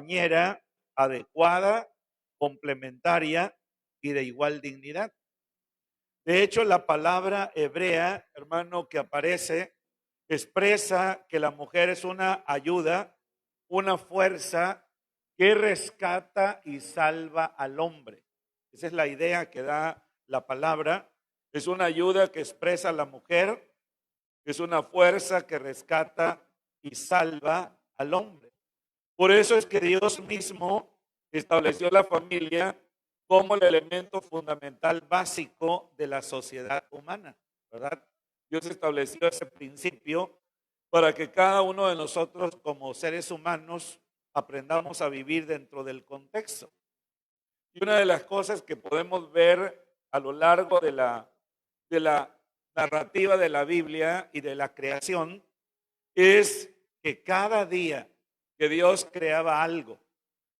compañera adecuada, complementaria y de igual dignidad. De hecho, la palabra hebrea, hermano, que aparece, expresa que la mujer es una ayuda, una fuerza que rescata y salva al hombre. Esa es la idea que da la palabra. Es una ayuda que expresa a la mujer, es una fuerza que rescata y salva al hombre. Por eso es que Dios mismo estableció la familia como el elemento fundamental básico de la sociedad humana, ¿verdad? Dios estableció ese principio para que cada uno de nosotros como seres humanos aprendamos a vivir dentro del contexto. Y una de las cosas que podemos ver a lo largo de la narrativa de la Biblia y de la creación es que cada día que Dios creaba algo,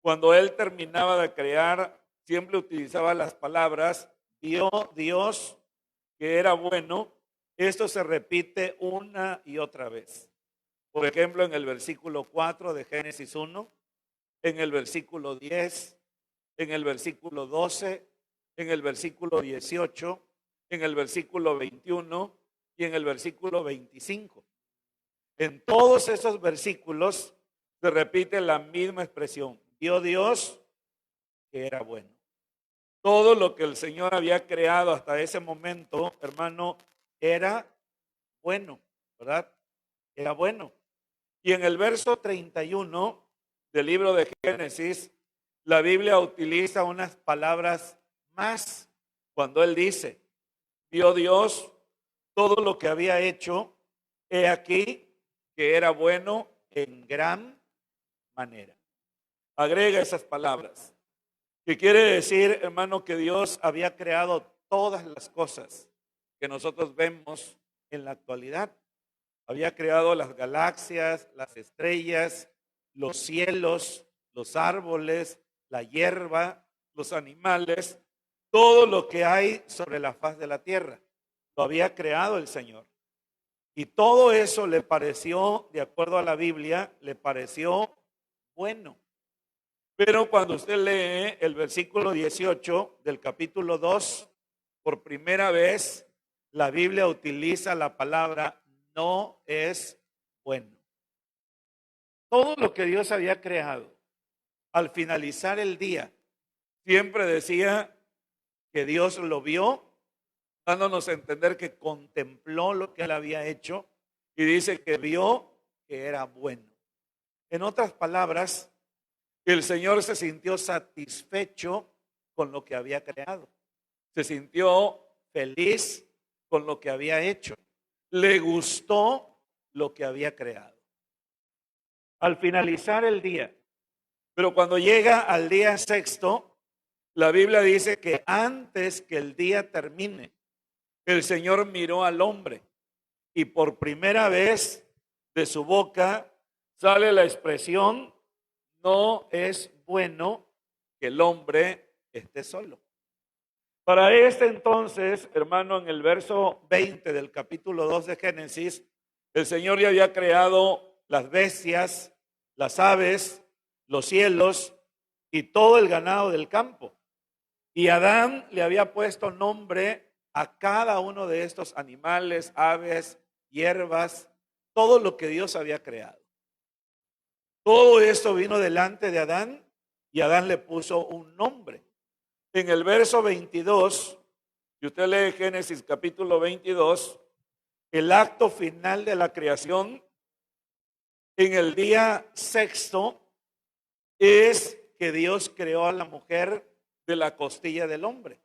cuando Él terminaba de crear, siempre utilizaba las palabras, vio Dios que era bueno. Esto se repite una y otra vez. Por ejemplo, en el versículo 4 de Génesis 1, en el versículo 10, en el versículo 12, en el versículo 18, en el versículo 21 y en el versículo 25. En todos esos versículos se repite la misma expresión. Vio Dios que era bueno. Todo lo que el Señor había creado hasta ese momento, hermano, era bueno, ¿verdad? Era bueno. Y en el verso 31 del libro de Génesis, la Biblia utiliza unas palabras más cuando Él dice, vio Dios todo lo que había hecho, he aquí que era bueno en gran manera. Agrega esas palabras, que quiere decir, hermano, que Dios había creado todas las cosas que nosotros vemos en la actualidad. Había creado las galaxias, las estrellas, los cielos, los árboles, la hierba, los animales, todo lo que hay sobre la faz de la tierra. Lo había creado el Señor. Y todo eso le pareció, de acuerdo a la Biblia, le pareció bueno. Pero cuando usted lee el versículo 18 del capítulo 2, por primera vez la Biblia utiliza la palabra no es bueno. Todo lo que Dios había creado, al finalizar el día, siempre decía que Dios lo vio, dándonos a entender que contempló lo que Él había hecho y dice que vio que era bueno. En otras palabras, el Señor se sintió satisfecho con lo que había creado. Se sintió feliz con lo que había hecho. Le gustó lo que había creado. Al finalizar el día, pero cuando llega al día sexto, la Biblia dice que antes que el día termine, el Señor miró al hombre y por primera vez de su boca sale la expresión, no es bueno que el hombre esté solo. Para este entonces, hermano, en el verso 20 del capítulo 2 de Génesis, el Señor ya había creado las bestias, las aves, los cielos y todo el ganado del campo. Y Adán le había puesto nombre a cada uno de estos animales, aves, hierbas, todo lo que Dios había creado. Todo esto vino delante de Adán y Adán le puso un nombre. En el verso 22, si usted lee Génesis capítulo 22, el acto final de la creación, en el día sexto, es que Dios creó a la mujer de la costilla del hombre.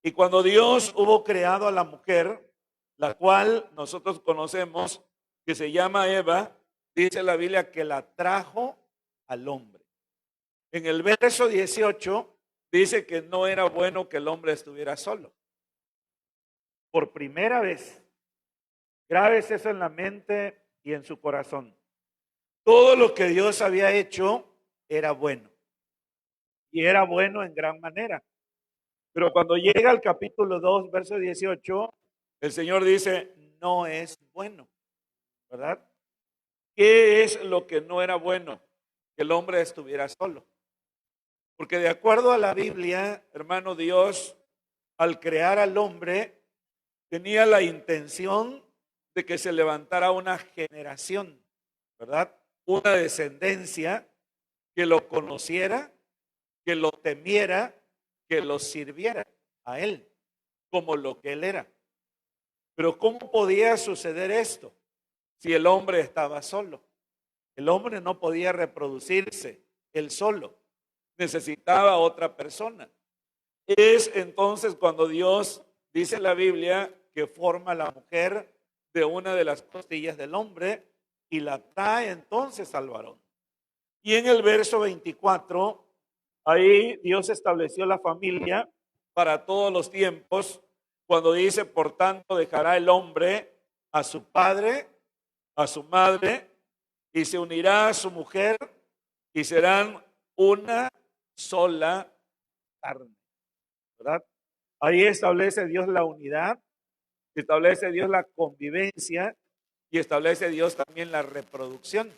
Y cuando Dios hubo creado a la mujer, la cual nosotros conocemos, que se llama Eva, dice la Biblia que la trajo al hombre. En el verso 18 dice que no era bueno que el hombre estuviera solo. Por primera vez, grabes eso en la mente y en su corazón. Todo lo que Dios había hecho era bueno. Y era bueno en gran manera. Pero cuando llega al capítulo 2, verso 18, el Señor dice, no es bueno, ¿verdad? ¿Qué es lo que no era bueno? que el hombre estuviera solo. Porque de acuerdo a la Biblia, hermano, Dios, al crear al hombre, tenía la intención de que se levantara una generación, ¿verdad? Una descendencia que lo conociera, que lo temiera, que lo sirviera a él, como lo que él era. Pero ¿cómo podía suceder esto si el hombre estaba solo? El hombre no podía reproducirse él solo, necesitaba otra persona. Es entonces cuando Dios dice en la Biblia que forma a la mujer de una de las costillas del hombre y la trae entonces al varón. Y en el verso 24, ahí Dios estableció la familia para todos los tiempos, cuando dice, por tanto, dejará el hombre a su padre, a su madre, y se unirá a su mujer, y serán una sola carne, ¿verdad? Ahí establece Dios la unidad, establece Dios la convivencia y establece Dios también la reproducción.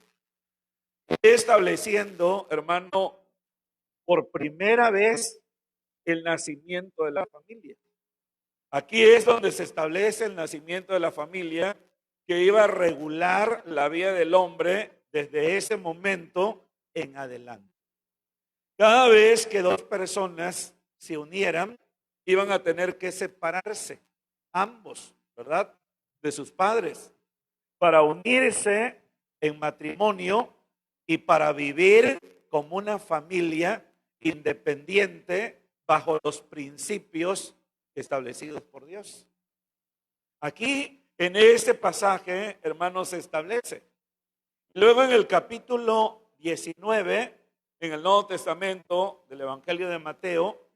Estableciendo, hermano, por primera vez el nacimiento de la familia. Aquí es donde se establece el nacimiento de la familia que iba a regular la vida del hombre desde ese momento en adelante. Cada vez que dos personas se unieran, iban a tener que separarse, ambos, ¿verdad? De sus padres, para unirse en matrimonio y para vivir como una familia independiente bajo los principios establecidos por Dios. Aquí, en este pasaje, hermanos, se establece. Luego en el capítulo 19, en el Nuevo Testamento del Evangelio de Mateo,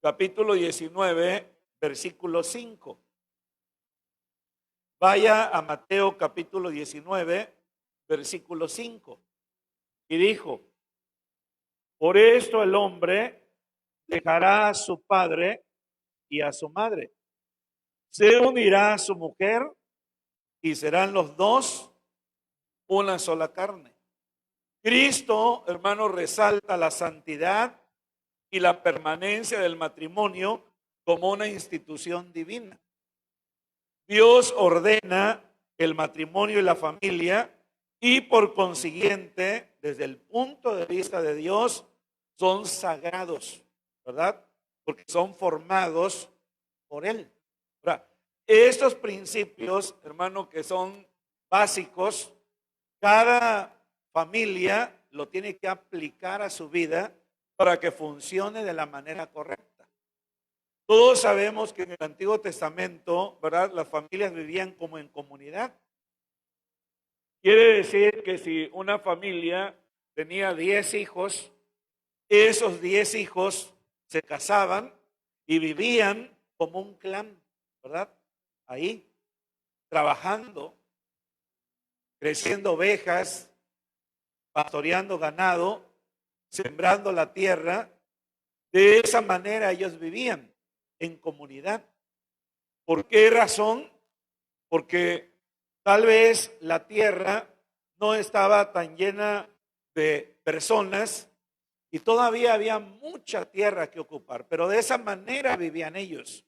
capítulo 19, versículo 5. Vaya a Mateo capítulo 19, versículo 5. Y dijo, por esto el hombre dejará a su padre y a su madre, se unirá a su mujer y serán los dos una sola carne. Cristo, hermano, resalta la santidad y la permanencia del matrimonio como una institución divina. Dios ordena el matrimonio y la familia y por consiguiente, desde el punto de vista de Dios, son sagrados, ¿verdad? Porque son formados por Él. Ahora, estos principios, hermano, que son básicos, cada familia lo tiene que aplicar a su vida para que funcione de la manera correcta. Todos sabemos que en el Antiguo Testamento, ¿verdad? Las familias vivían como en comunidad. Quiere decir que si una familia tenía 10 hijos, esos 10 hijos se casaban y vivían como un clan, ¿verdad? Ahí, trabajando, creciendo ovejas, pastoreando ganado, sembrando la tierra. De esa manera ellos vivían en comunidad. ¿Por qué razón? Porque tal vez la tierra no estaba tan llena de personas y todavía había mucha tierra que ocupar, pero de esa manera vivían ellos.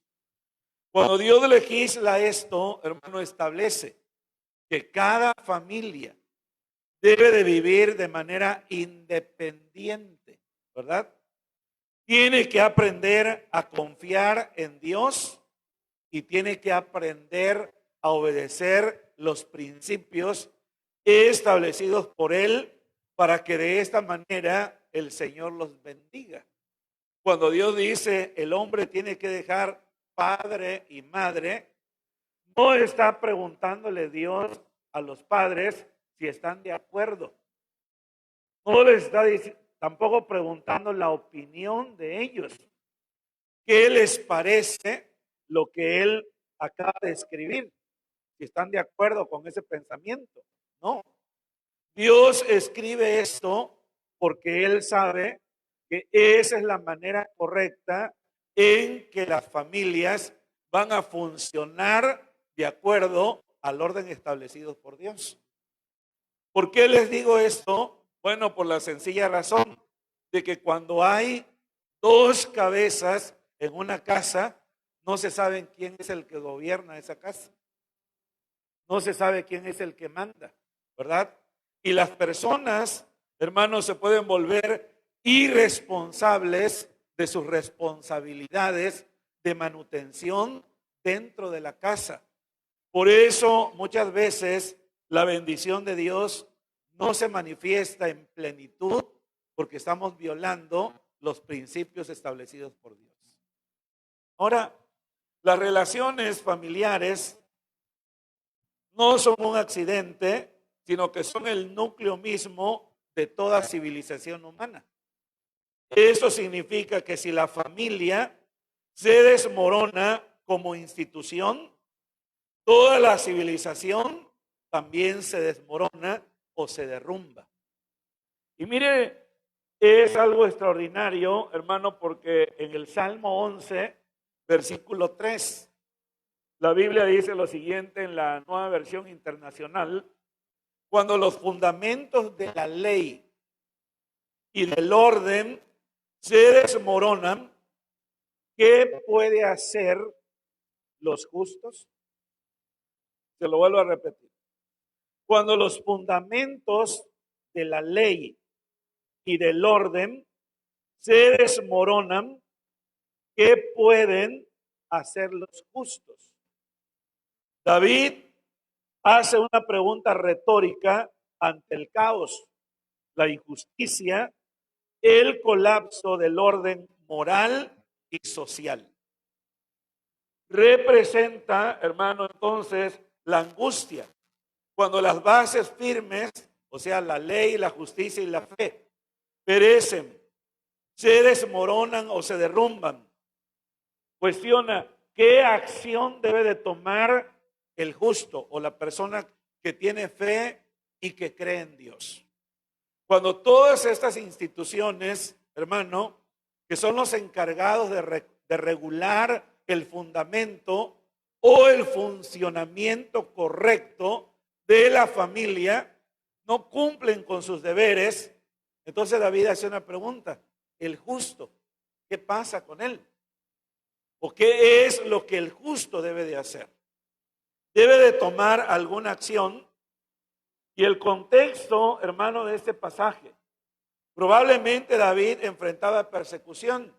Cuando Dios legisla esto, hermano, establece que cada familia debe de vivir de manera independiente, ¿verdad? Tiene que aprender a confiar en Dios y tiene que aprender a obedecer los principios establecidos por Él para que de esta manera el Señor los bendiga. Cuando Dios dice el hombre tiene que dejar padre y madre, no está preguntándole Dios a los padres si están de acuerdo. No les está tampoco preguntando la opinión de ellos. ¿Qué les parece lo que Él acaba de escribir? Si están de acuerdo con ese pensamiento. No. Dios escribe esto porque Él sabe que esa es la manera correcta en que las familias van a funcionar de acuerdo al orden establecido por Dios. ¿Por qué les digo esto? Bueno, por la sencilla razón de que cuando hay dos cabezas en una casa, no se sabe quién es el que gobierna esa casa. No se sabe quién es el que manda, ¿verdad? Y las personas, hermanos, se pueden volver irresponsables de sus responsabilidades de manutención dentro de la casa. Por eso muchas veces la bendición de Dios no se manifiesta en plenitud porque estamos violando los principios establecidos por Dios. Ahora, las relaciones familiares no son un accidente, sino que son el núcleo mismo de toda civilización humana. Eso significa que si la familia se desmorona como institución, toda la civilización también se desmorona o se derrumba. Y mire, es algo extraordinario, hermano, porque en el Salmo 11, versículo 3, la Biblia dice lo siguiente en la Nueva Versión Internacional: cuando los fundamentos de la ley y del orden se desmoronan, ¿qué puede hacer los justos? Se lo vuelvo a repetir. Cuando los fundamentos de la ley y del orden se desmoronan, ¿qué pueden hacer los justos? David hace una pregunta retórica ante el caos, la injusticia, el colapso del orden moral y social. Representa, hermano, entonces la angustia. Cuando las bases firmes, o sea, la ley, la justicia y la fe, perecen, se desmoronan o se derrumban. Cuestiona qué acción debe de tomar el justo o la persona que tiene fe y que cree en Dios. Cuando todas estas instituciones, hermano, que son los encargados de regular el fundamento o el funcionamiento correcto de la familia, no cumplen con sus deberes, entonces David hace una pregunta: el justo, ¿qué pasa con él? ¿O qué es lo que el justo debe de hacer? Debe de tomar alguna acción. Y el contexto, hermano, de este pasaje, probablemente David enfrentaba persecución.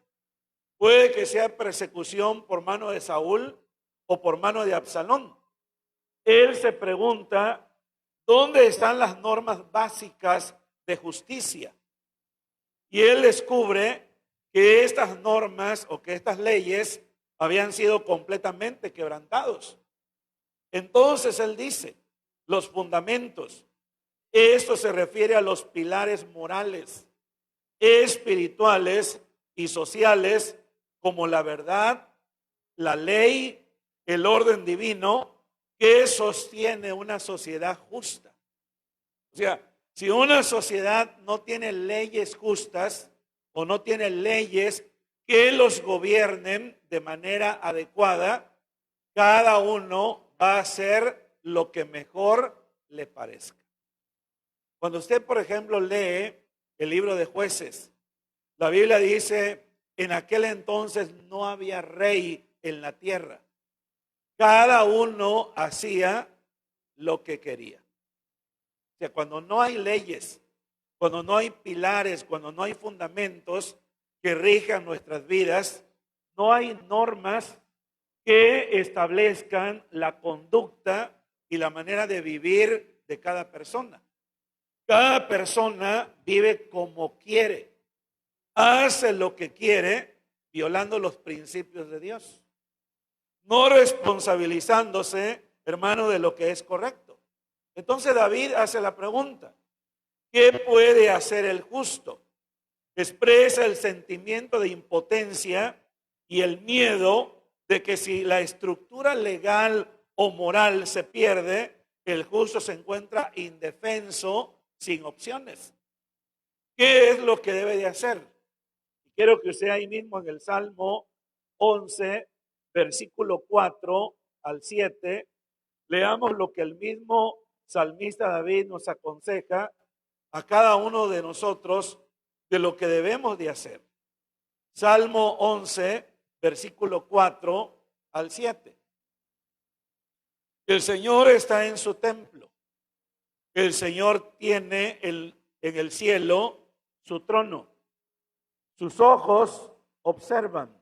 Puede que sea persecución por mano de Saúl o por mano de Absalón. Él se pregunta, ¿dónde están las normas básicas de justicia? Y él descubre que estas normas o que estas leyes habían sido completamente quebrantados. Entonces él dice, los fundamentos, esto se refiere a los pilares morales, espirituales y sociales, como la verdad, la ley, el orden divino que sostiene una sociedad justa. O sea, si una sociedad no tiene leyes justas o no tiene leyes que los gobiernen de manera adecuada, cada uno va a hacer lo que mejor le parezca. Cuando usted, por ejemplo, lee el libro de Jueces, la Biblia dice, en aquel entonces no había rey en la tierra. Cada uno hacía lo que quería. O sea, cuando no hay leyes, cuando no hay pilares, cuando no hay fundamentos que rijan nuestras vidas, no hay normas que establezcan la conducta y la manera de vivir de cada persona. Cada persona vive como quiere, hace lo que quiere, violando los principios de Dios, no responsabilizándose, hermano, de lo que es correcto. Entonces David hace la pregunta, ¿qué puede hacer el justo? Expresa el sentimiento de impotencia y el miedo de que si la estructura legal o moral se pierde, el justo se encuentra indefenso, sin opciones. ¿Qué es lo que debe de hacer? Quiero que usted ahí mismo en el Salmo 11, versículo 4 al 7, leamos lo que el mismo salmista David nos aconseja a cada uno de nosotros de lo que debemos de hacer. Salmo 11, versículo 4 al 7. El Señor está en su templo. El Señor tiene en el cielo su trono. Sus ojos observan,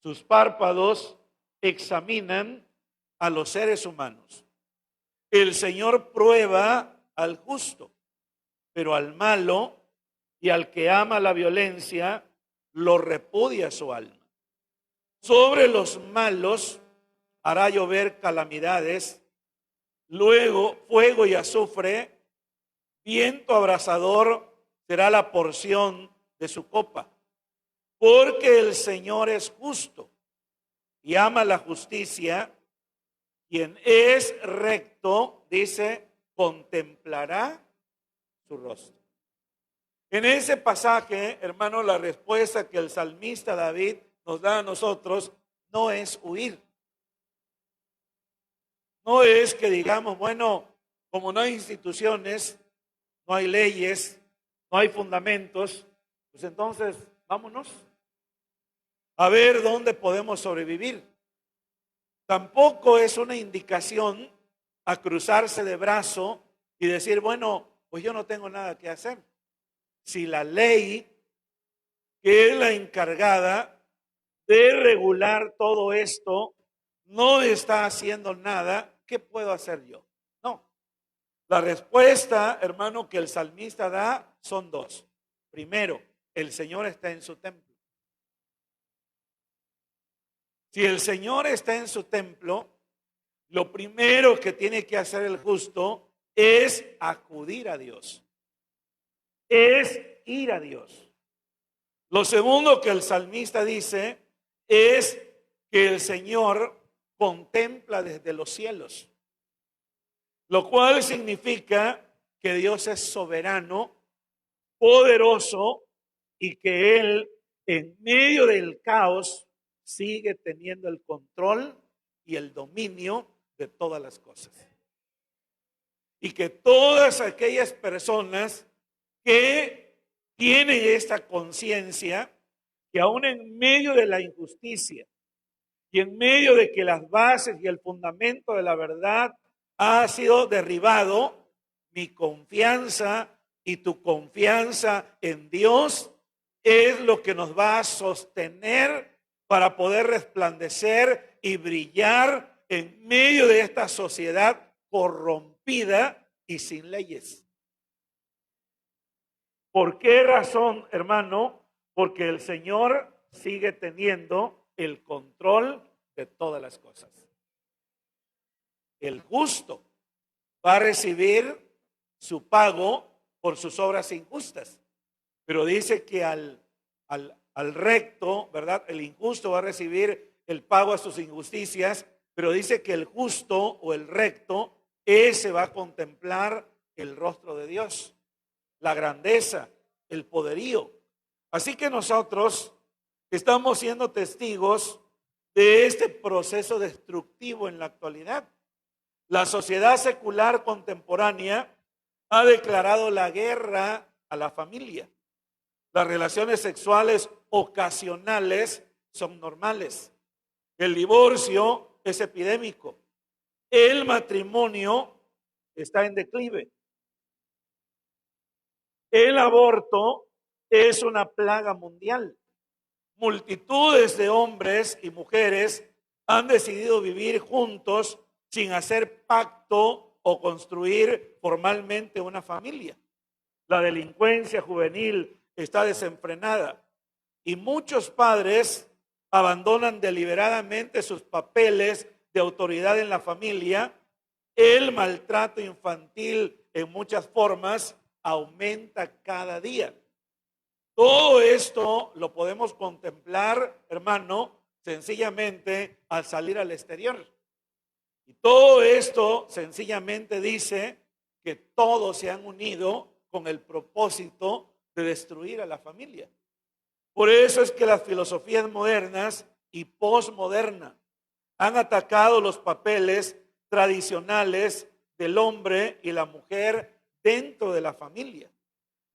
sus párpados examinan a los seres humanos. El Señor prueba al justo, pero al malo y al que ama la violencia lo repudia su alma. Sobre los malos hará llover calamidades, luego fuego y azufre, viento abrasador será la porción de su copa. Porque el Señor es justo y ama la justicia, quien es recto, dice, contemplará su rostro. En ese pasaje, hermano, la respuesta que el salmista David nos da a nosotros no es huir. No es que digamos, bueno, como no hay instituciones, no hay leyes, no hay fundamentos, pues entonces vámonos a ver dónde podemos sobrevivir. Tampoco es una indicación a cruzarse de brazo y decir, bueno, pues yo no tengo nada que hacer. Si la ley, que es la encargada de regular todo esto, no está haciendo nada, ¿qué puedo hacer yo? No. La respuesta, hermano, que el salmista da son dos. Primero, el Señor está en su templo. Si el Señor está en su templo, lo primero que tiene que hacer el justo es acudir a Dios. Es ir a Dios. Lo segundo que el salmista dice es que el Señor contempla desde los cielos, lo cual significa que Dios es soberano, poderoso y que Él en medio del caos sigue teniendo el control y el dominio de todas las cosas. Y que todas aquellas personas que tienen esta conciencia, que aún en medio de la injusticia y en medio de que las bases y el fundamento de la verdad ha sido derribado, mi confianza y tu confianza en Dios es lo que nos va a sostener para poder resplandecer y brillar en medio de esta sociedad corrompida y sin leyes. ¿Por qué razón, hermano? Porque el Señor sigue teniendo el control de todas las cosas. El justo va a recibir su pago por sus obras injustas, pero dice que al recto, ¿verdad? El injusto va a recibir el pago a sus injusticias, pero dice que el justo o el recto, ese va a contemplar el rostro de Dios, la grandeza, el poderío. Así que nosotros estamos siendo testigos de este proceso destructivo en la actualidad. La sociedad secular contemporánea ha declarado la guerra a la familia. Las relaciones sexuales ocasionales son normales. El divorcio es epidémico. El matrimonio está en declive. El aborto es una plaga mundial. Multitudes de hombres y mujeres han decidido vivir juntos sin hacer pacto o construir formalmente una familia. La delincuencia juvenil está desenfrenada y muchos padres abandonan deliberadamente sus papeles de autoridad en la familia. El maltrato infantil en muchas formas aumenta cada día. Todo esto lo podemos contemplar, hermano, sencillamente al salir al exterior. Y todo esto sencillamente dice que todos se han unido con el propósito de destruir a la familia. Por eso es que las filosofías modernas y posmodernas han atacado los papeles tradicionales del hombre y la mujer dentro de la familia.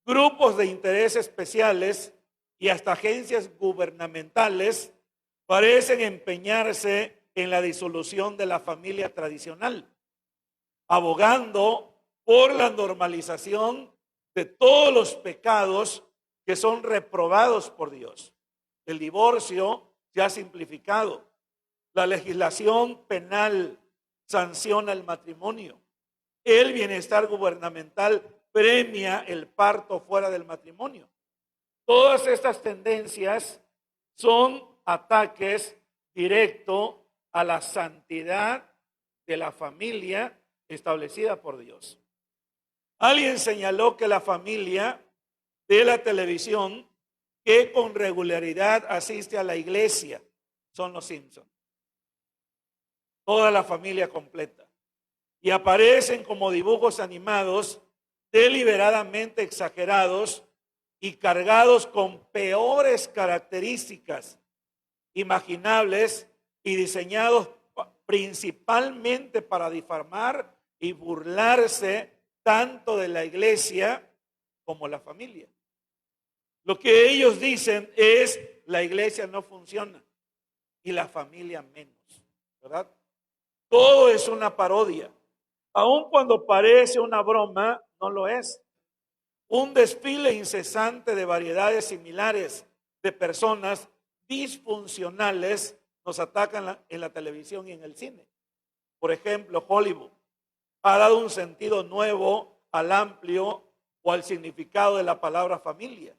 Grupos de interés especiales y hasta agencias gubernamentales parecen empeñarse en la disolución de la familia tradicional, abogando por la normalización de todos los pecados que son reprobados por Dios. El divorcio se ha simplificado. La legislación penal sanciona el matrimonio. El bienestar gubernamental premia el parto fuera del matrimonio. Todas estas tendencias son ataques directos a la santidad de la familia establecida por Dios. Alguien señaló que la familia de la televisión que con regularidad asiste a la iglesia son los Simpsons. Toda la familia completa. Y aparecen como dibujos animados deliberadamente exagerados y cargados con peores características imaginables y diseñados principalmente para difamar y burlarse tanto de la iglesia como la familia. Lo que ellos dicen es: la iglesia no funciona y la familia menos, ¿verdad? Todo es una parodia. Aun cuando parece una broma, no lo es. Un desfile incesante de variedades similares de personas disfuncionales nos atacan en la televisión y en el cine. Por ejemplo, Hollywood ha dado un sentido nuevo al amplio o al significado de la palabra familia.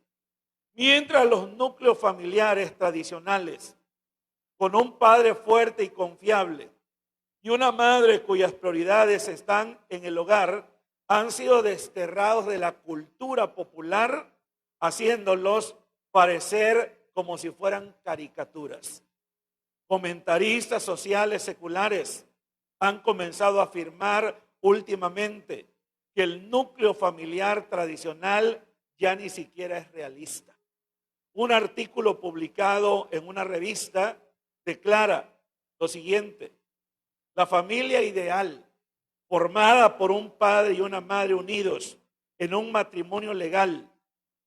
Mientras los núcleos familiares tradicionales, con un padre fuerte y confiable y una madre cuyas prioridades están en el hogar, han sido desterrados de la cultura popular, haciéndolos parecer como si fueran caricaturas. Comentaristas sociales seculares han comenzado a afirmar últimamente que el núcleo familiar tradicional ya ni siquiera es realista. Un artículo publicado en una revista declara lo siguiente: la familia ideal, formada por un padre y una madre unidos en un matrimonio legal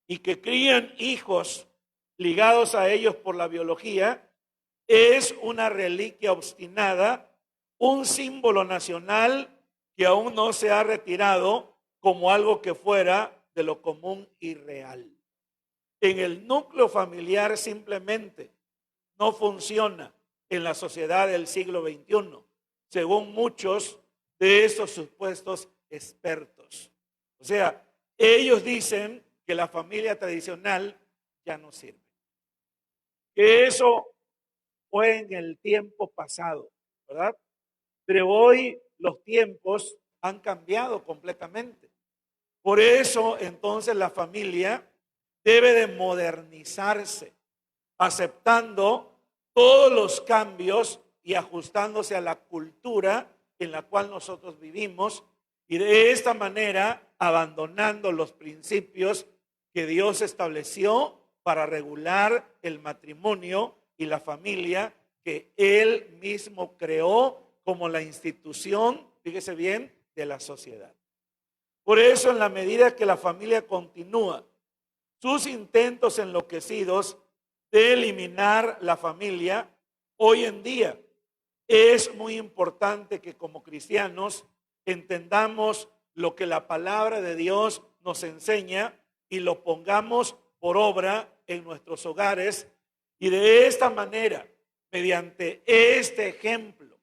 y que crían hijos ligados a ellos por la biología, es una reliquia obstinada, un símbolo nacional que aún no se ha retirado como algo que fuera de lo común y real. En el núcleo familiar simplemente no funciona en la sociedad del siglo XXI, según muchos de estos supuestos expertos. O sea, ellos dicen que la familia tradicional ya no sirve. Que eso fue en el tiempo pasado, ¿verdad? Pero hoy los tiempos han cambiado completamente. Por eso, entonces, la familia debe de modernizarse, aceptando todos los cambios y ajustándose a la cultura en la cual nosotros vivimos, y de esta manera abandonando los principios que Dios estableció para regular el matrimonio y la familia que Él mismo creó como la institución, fíjese bien, de la sociedad. Por eso, en la medida que la familia continúa sus intentos enloquecidos de eliminar la familia, hoy en día es muy importante que como cristianos entendamos lo que la palabra de Dios nos enseña y lo pongamos por obra en nuestros hogares, y de esta manera, mediante este ejemplo,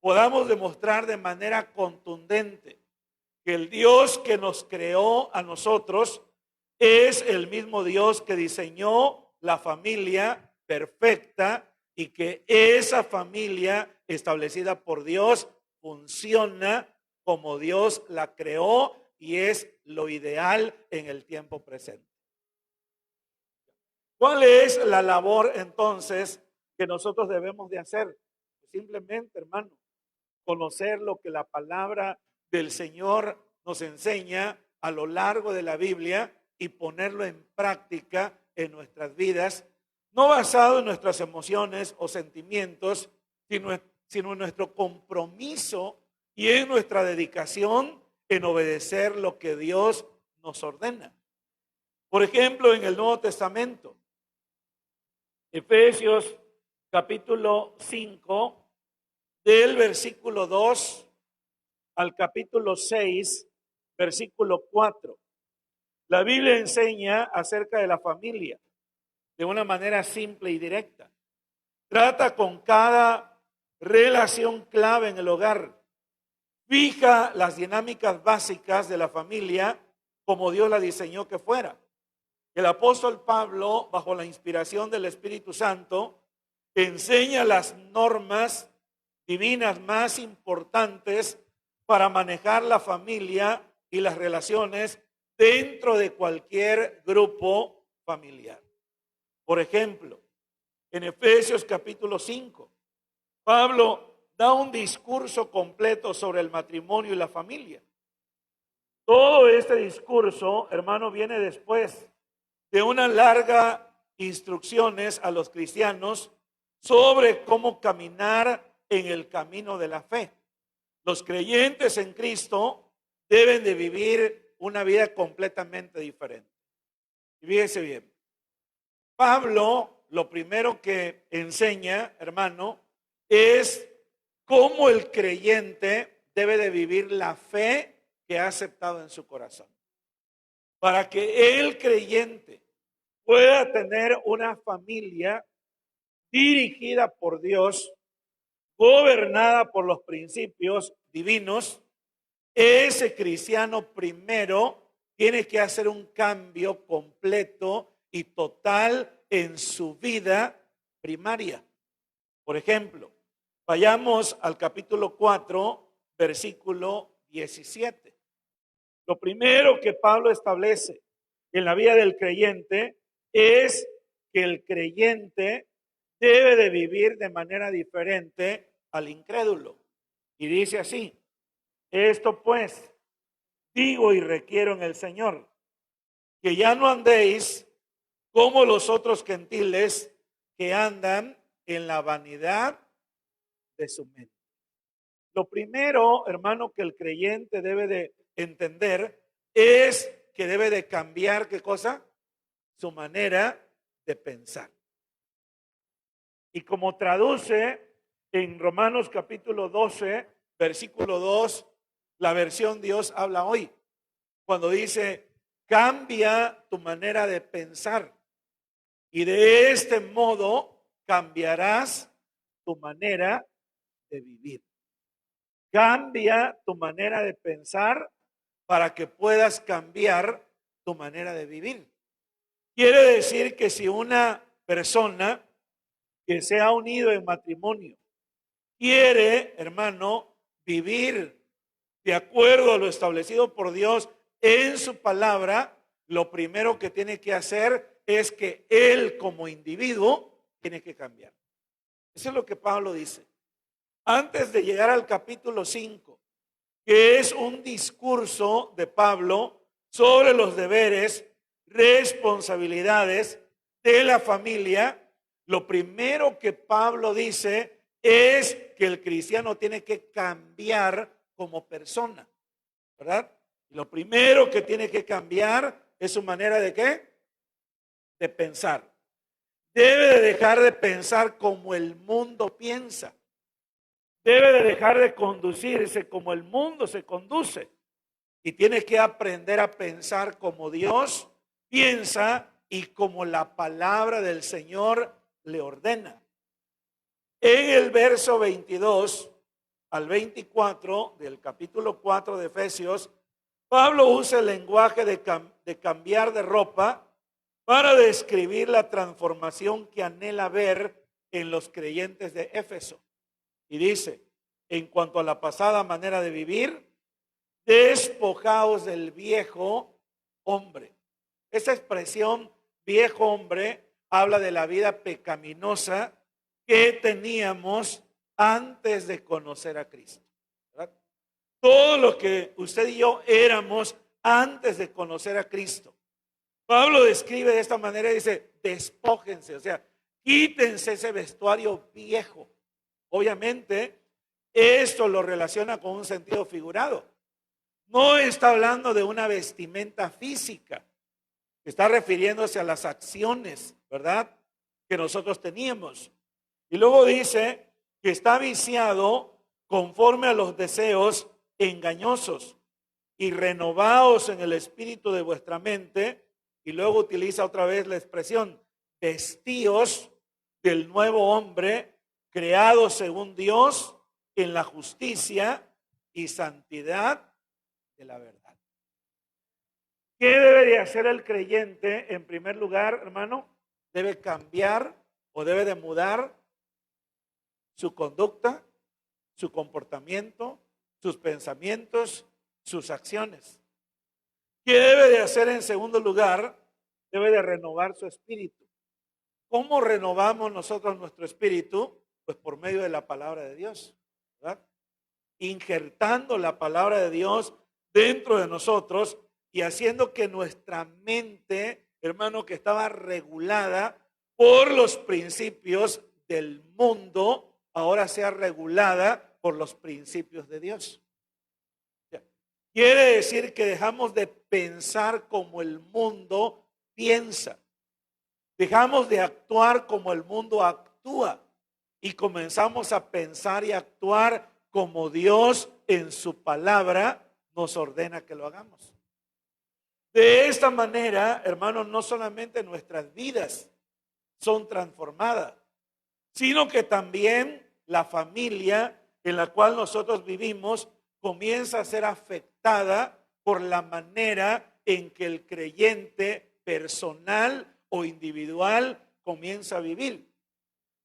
podamos demostrar de manera contundente que el Dios que nos creó a nosotros es el mismo Dios que diseñó la familia perfecta, y que esa familia establecida por Dios funciona como Dios la creó y es lo ideal en el tiempo presente. ¿Cuál es la labor entonces que nosotros debemos de hacer? Simplemente, hermano, conocer lo que la palabra del Señor nos enseña a lo largo de la Biblia y ponerlo en práctica en nuestras vidas, no basado en nuestras emociones o sentimientos, sino en nuestro compromiso y en nuestra dedicación en obedecer lo que Dios nos ordena. Por ejemplo, en el Nuevo Testamento, Efesios capítulo 5, del versículo 2 al capítulo 6, versículo 4. La Biblia enseña acerca de la familia de una manera simple y directa. Trata con cada relación clave en el hogar. Fija las dinámicas básicas de la familia como Dios la diseñó que fuera. El apóstol Pablo, bajo la inspiración del Espíritu Santo, enseña las normas divinas más importantes para manejar la familia y las relaciones dentro de cualquier grupo familiar. Por ejemplo, en Efesios capítulo 5, Pablo da un discurso completo sobre el matrimonio y la familia. Todo este discurso, hermano, viene después de una larga instrucciones a los cristianos sobre cómo caminar en el camino de la fe. Los creyentes en Cristo deben de vivir una vida completamente diferente. Y fíjese bien, Pablo lo primero que enseña, hermano, es cómo el creyente debe de vivir la fe que ha aceptado en su corazón. Para que el creyente pueda tener una familia dirigida por Dios, gobernada por los principios divinos, ese cristiano primero tiene que hacer un cambio completo y total en su vida primaria. Por ejemplo, vayamos al capítulo 4, versículo 17. Lo primero que Pablo establece en la vida del creyente es que el creyente debe de vivir de manera diferente al incrédulo. Y dice así: esto pues digo y requiero en el Señor, que ya no andéis como los otros gentiles que andan en la vanidad de su mente. Lo primero, hermano, que el creyente debe de entender es que debe de cambiar, ¿qué cosa? Su manera de pensar. Y como traduce en Romanos capítulo 12, versículo 2, la versión Dios habla hoy, cuando dice, cambia tu manera de pensar y de este modo cambiarás tu manera de vivir. Cambia tu manera de pensar para que puedas cambiar tu manera de vivir. Quiere decir que si una persona que se ha unido en matrimonio quiere, hermano, vivir de acuerdo a lo establecido por Dios en su palabra, lo primero que tiene que hacer es que él como individuo tiene que cambiar. Eso es lo que Pablo dice. Antes de llegar al capítulo 5, que es un discurso de Pablo sobre los deberes, responsabilidades de la familia, lo primero que Pablo dice es que el cristiano tiene que cambiar como persona, ¿verdad? Lo primero que tiene que cambiar es su manera de ¿qué? De pensar. Debe de dejar de pensar como el mundo piensa. Debe de dejar de conducirse como el mundo se conduce. Y tiene que aprender a pensar como Dios piensa y como la palabra del Señor le ordena. En el verso 22 al 24 del capítulo 4 de Efesios, Pablo usa el lenguaje de cambiar de ropa para describir la transformación que anhela ver en los creyentes de Éfeso. Y dice, en cuanto a la pasada manera de vivir, despojaos del viejo hombre. Esa expresión viejo hombre habla de la vida pecaminosa que teníamos antes de conocer a Cristo, ¿verdad? Todo lo que usted y yo éramos antes de conocer a Cristo. Pablo describe de esta manera y dice, despójense, o sea, quítense ese vestuario viejo. Obviamente, esto lo relaciona con un sentido figurado. No está hablando de una vestimenta física, está refiriéndose a las acciones, ¿verdad?, que nosotros teníamos. Y luego dice que está viciado conforme a los deseos engañosos y renovaos en el espíritu de vuestra mente. Y luego utiliza otra vez la expresión, vestíos del nuevo hombre, creado según Dios en la justicia y santidad de la verdad. ¿Qué debe de hacer el creyente? En primer lugar, hermano, debe cambiar o debe de mudar su conducta, su comportamiento, sus pensamientos, sus acciones. ¿Qué debe de hacer en segundo lugar? Debe de renovar su espíritu. ¿Cómo renovamos nosotros nuestro espíritu? Pues por medio de la palabra de Dios, ¿verdad? Injertando la palabra de Dios dentro de nosotros y haciendo que nuestra mente, hermano, que estaba regulada por los principios del mundo, ahora sea regulada por los principios de Dios. Quiere decir que dejamos de pensar como el mundo piensa. Dejamos de actuar como el mundo actúa y comenzamos a pensar y actuar como Dios en su palabra nos ordena que lo hagamos. De esta manera, hermanos, no solamente nuestras vidas son transformadas, sino que también la familia en la cual nosotros vivimos comienza a ser afectada por la manera en que el creyente personal o individual comienza a vivir.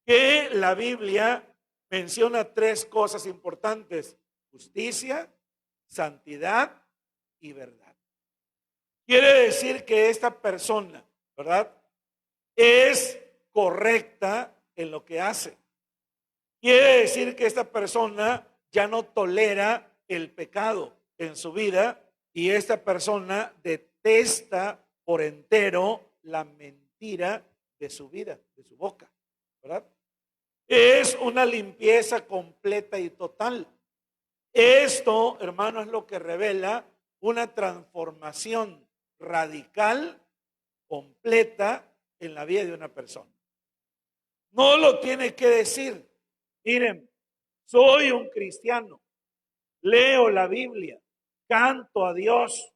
Que la Biblia menciona tres cosas importantes: justicia, santidad y verdad. Quiere decir que esta persona, ¿verdad?, es correcta en lo que hace. Quiere decir que esta persona ya no tolera el pecado en su vida y esta persona detesta por entero la mentira de su vida, de su boca, ¿verdad? Es una limpieza completa y total. Esto, hermano, es lo que revela una transformación radical, completa en la vida de una persona. No lo tiene que decir. Miren, soy un cristiano, leo la Biblia, canto a Dios,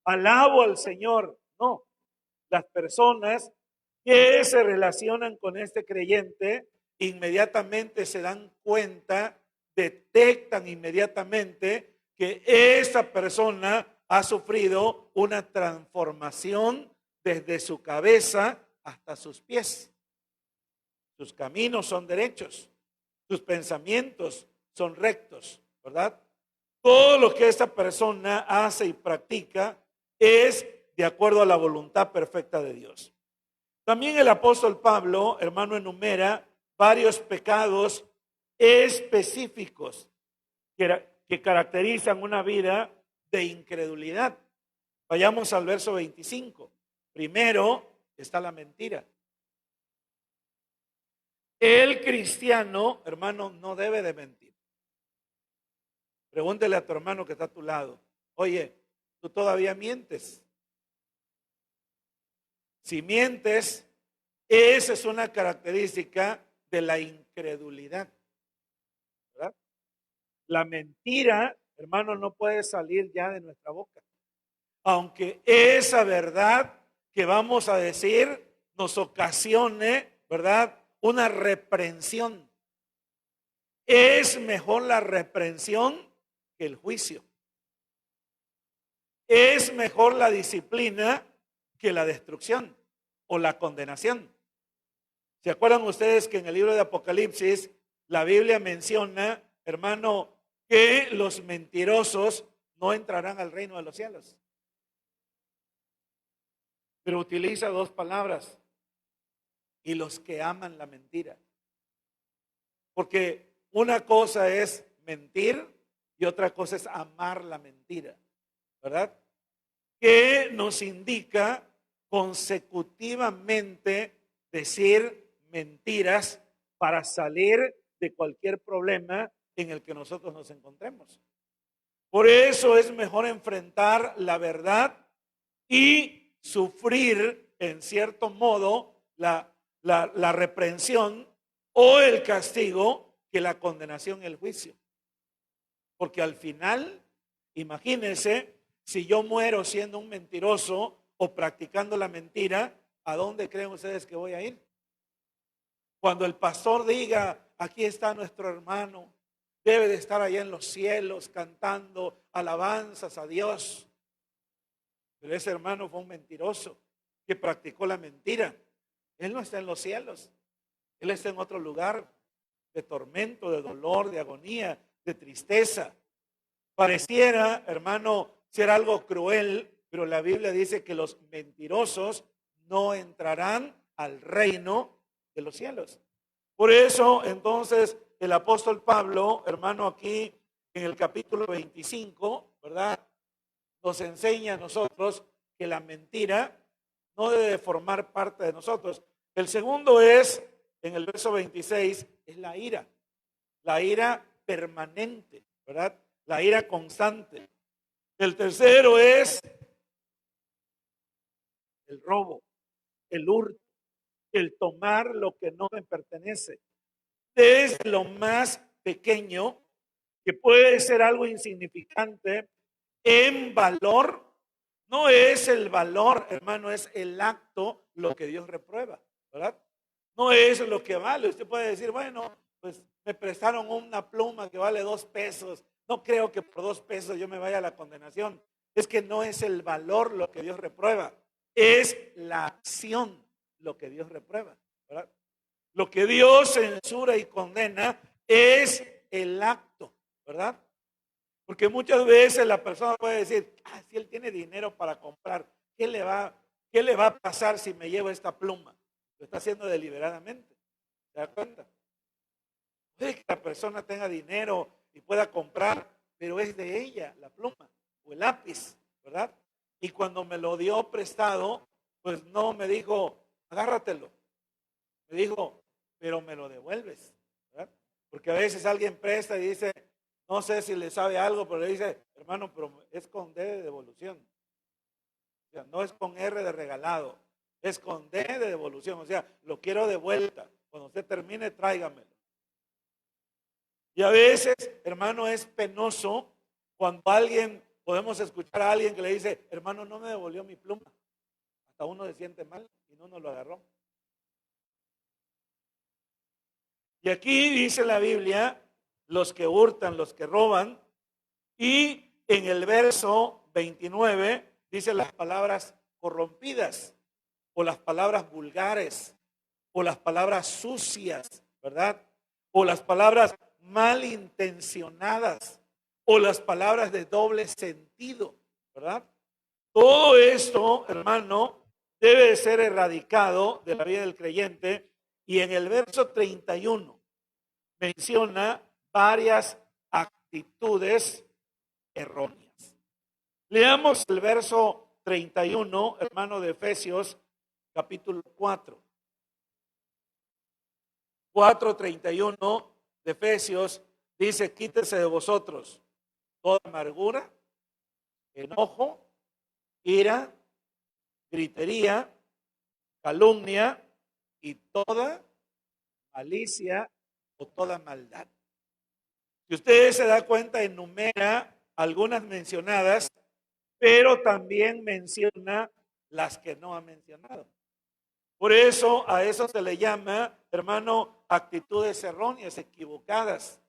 alabo al Señor. No, las personas que se relacionan con este creyente inmediatamente se dan cuenta, detectan inmediatamente que esa persona ha sufrido una transformación desde su cabeza hasta sus pies. Sus caminos son derechos, sus pensamientos son rectos, ¿verdad? Todo lo que esta persona hace y practica es de acuerdo a la voluntad perfecta de Dios. También el apóstol Pablo, hermano, enumera varios pecados específicos que caracterizan una vida de incredulidad. Vayamos al verso 25. Primero está la mentira. El cristiano, hermano, no debe de mentir. Pregúntele a tu hermano que está a tu lado: oye, ¿tú todavía mientes? Si mientes, esa es una característica de la incredulidad, ¿verdad? La mentira, hermano, no puede salir ya de nuestra boca. Aunque esa verdad que vamos a decir nos ocasione, ¿verdad?, una reprensión. Es mejor la reprensión que el juicio. Es mejor la disciplina que la destrucción o la condenación. ¿Se acuerdan ustedes que en el libro de Apocalipsis la Biblia menciona, hermano, que los mentirosos no entrarán al reino de los cielos? Pero utiliza dos palabras: y los que aman la mentira. Porque una cosa es mentir y otra cosa es amar la mentira, ¿verdad? Que nos indica consecutivamente decir mentiras para salir de cualquier problema en el que nosotros nos encontremos. Por eso es mejor enfrentar la verdad y sufrir, en cierto modo, la reprensión o el castigo que la condenación y el juicio. Porque al final, imagínense, si yo muero siendo un mentiroso o practicando la mentira, ¿a dónde creen ustedes que voy a ir? Cuando el pastor diga, aquí está nuestro hermano, debe de estar allá en los cielos cantando alabanzas a Dios. Pero ese hermano fue un mentiroso que practicó la mentira. Él no está en los cielos. Él está en otro lugar de tormento, de dolor, de agonía, de tristeza. Pareciera, hermano, ser algo cruel, pero la Biblia dice que los mentirosos no entrarán al reino de los cielos. Por eso, entonces, el apóstol Pablo, hermano, aquí en el capítulo 25, ¿verdad? Nos enseña a nosotros que la mentira no debe formar parte de nosotros. El segundo es, en el verso 26, es la ira permanente, ¿verdad? La ira constante. El tercero es el robo, el hurto, el tomar lo que no me pertenece. Es lo más pequeño, que puede ser algo insignificante en valor. No es el valor, hermano, es el acto lo que Dios reprueba, ¿verdad? No es lo que vale. Usted puede decir, bueno, pues me prestaron una pluma que vale 2 pesos. No creo que por 2 pesos yo me vaya a la condenación. Es que no es el valor lo que Dios reprueba, es la acción lo que Dios reprueba, ¿verdad? Lo que Dios censura y condena es el acto, ¿verdad? Porque muchas veces la persona puede decir, si él tiene dinero para comprar, ¿qué le va a pasar si me llevo esta pluma? Lo está haciendo deliberadamente. ¿Se da cuenta? Puede que la persona tenga dinero y pueda comprar, pero es de ella la pluma o el lápiz, ¿verdad? Y cuando me lo dio prestado, pues no me dijo, agárratelo. Me dijo, pero me lo devuelves, ¿verdad? Porque a veces alguien presta y dice, no sé si le sabe algo, pero le dice, hermano, pero es con D de devolución. O sea, no es con R de regalado, es con D de devolución. O sea, lo quiero de vuelta. Cuando usted termine, tráigamelo. Y a veces, hermano, es penoso cuando podemos escuchar a alguien que le dice, hermano, no me devolvió mi pluma. Hasta uno se siente mal y no nos lo agarró. Y aquí dice la Biblia, los que hurtan, los que roban, y en el verso 29 dice las palabras corrompidas, o las palabras vulgares, o las palabras sucias, ¿verdad? O las palabras malintencionadas, o las palabras de doble sentido, ¿verdad? Todo esto, hermano, debe de ser erradicado de la vida del creyente. Y en el verso 31 menciona varias actitudes erróneas. Leamos el verso 31, hermano, de Efesios, capítulo 4. 4:31 de Efesios dice, quítese de vosotros toda amargura, enojo, ira, gritería, calumnia y toda malicia o toda maldad. Si usted se da cuenta, enumera algunas mencionadas, pero también menciona las que no ha mencionado. Por eso a eso se le llama, hermano, actitudes erróneas, equivocadas,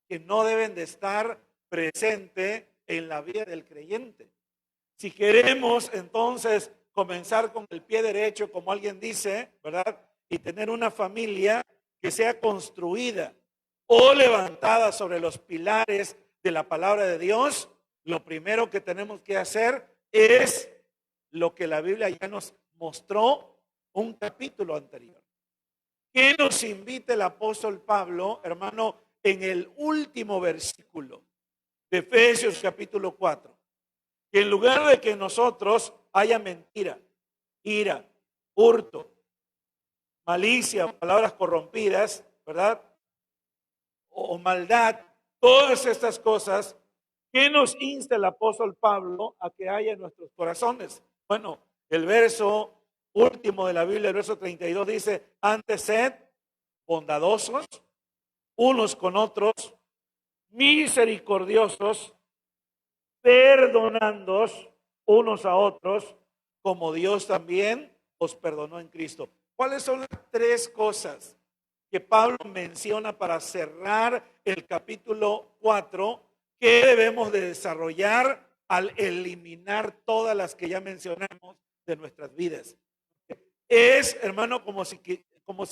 que no deben de estar presentes en la vida del creyente. Si queremos entonces comenzar con el pie derecho, como alguien dice, ¿verdad? Y tener una familia que sea construida o levantada sobre los pilares de la palabra de Dios, lo primero que tenemos que hacer es lo que la Biblia ya nos mostró un capítulo anterior. ¿Qué nos invita el apóstol Pablo, hermano, en el último versículo de Efesios capítulo 4? Que en lugar de que nosotros haya mentira, ira, hurto, malicia, palabras corrompidas, ¿verdad? O maldad, todas estas cosas, ¿Qué nos insta el apóstol Pablo a que haya en nuestros corazones? Bueno, el verso último de la Biblia, el verso 32 dice, antes sed bondadosos unos con otros, misericordiosos, perdonándoos unos a otros, como Dios también os perdonó en Cristo. ¿Cuáles son las tres cosas que Pablo menciona para cerrar el capítulo 4 que debemos de desarrollar al eliminar todas las que ya mencionamos de nuestras vidas? Es, hermano, como si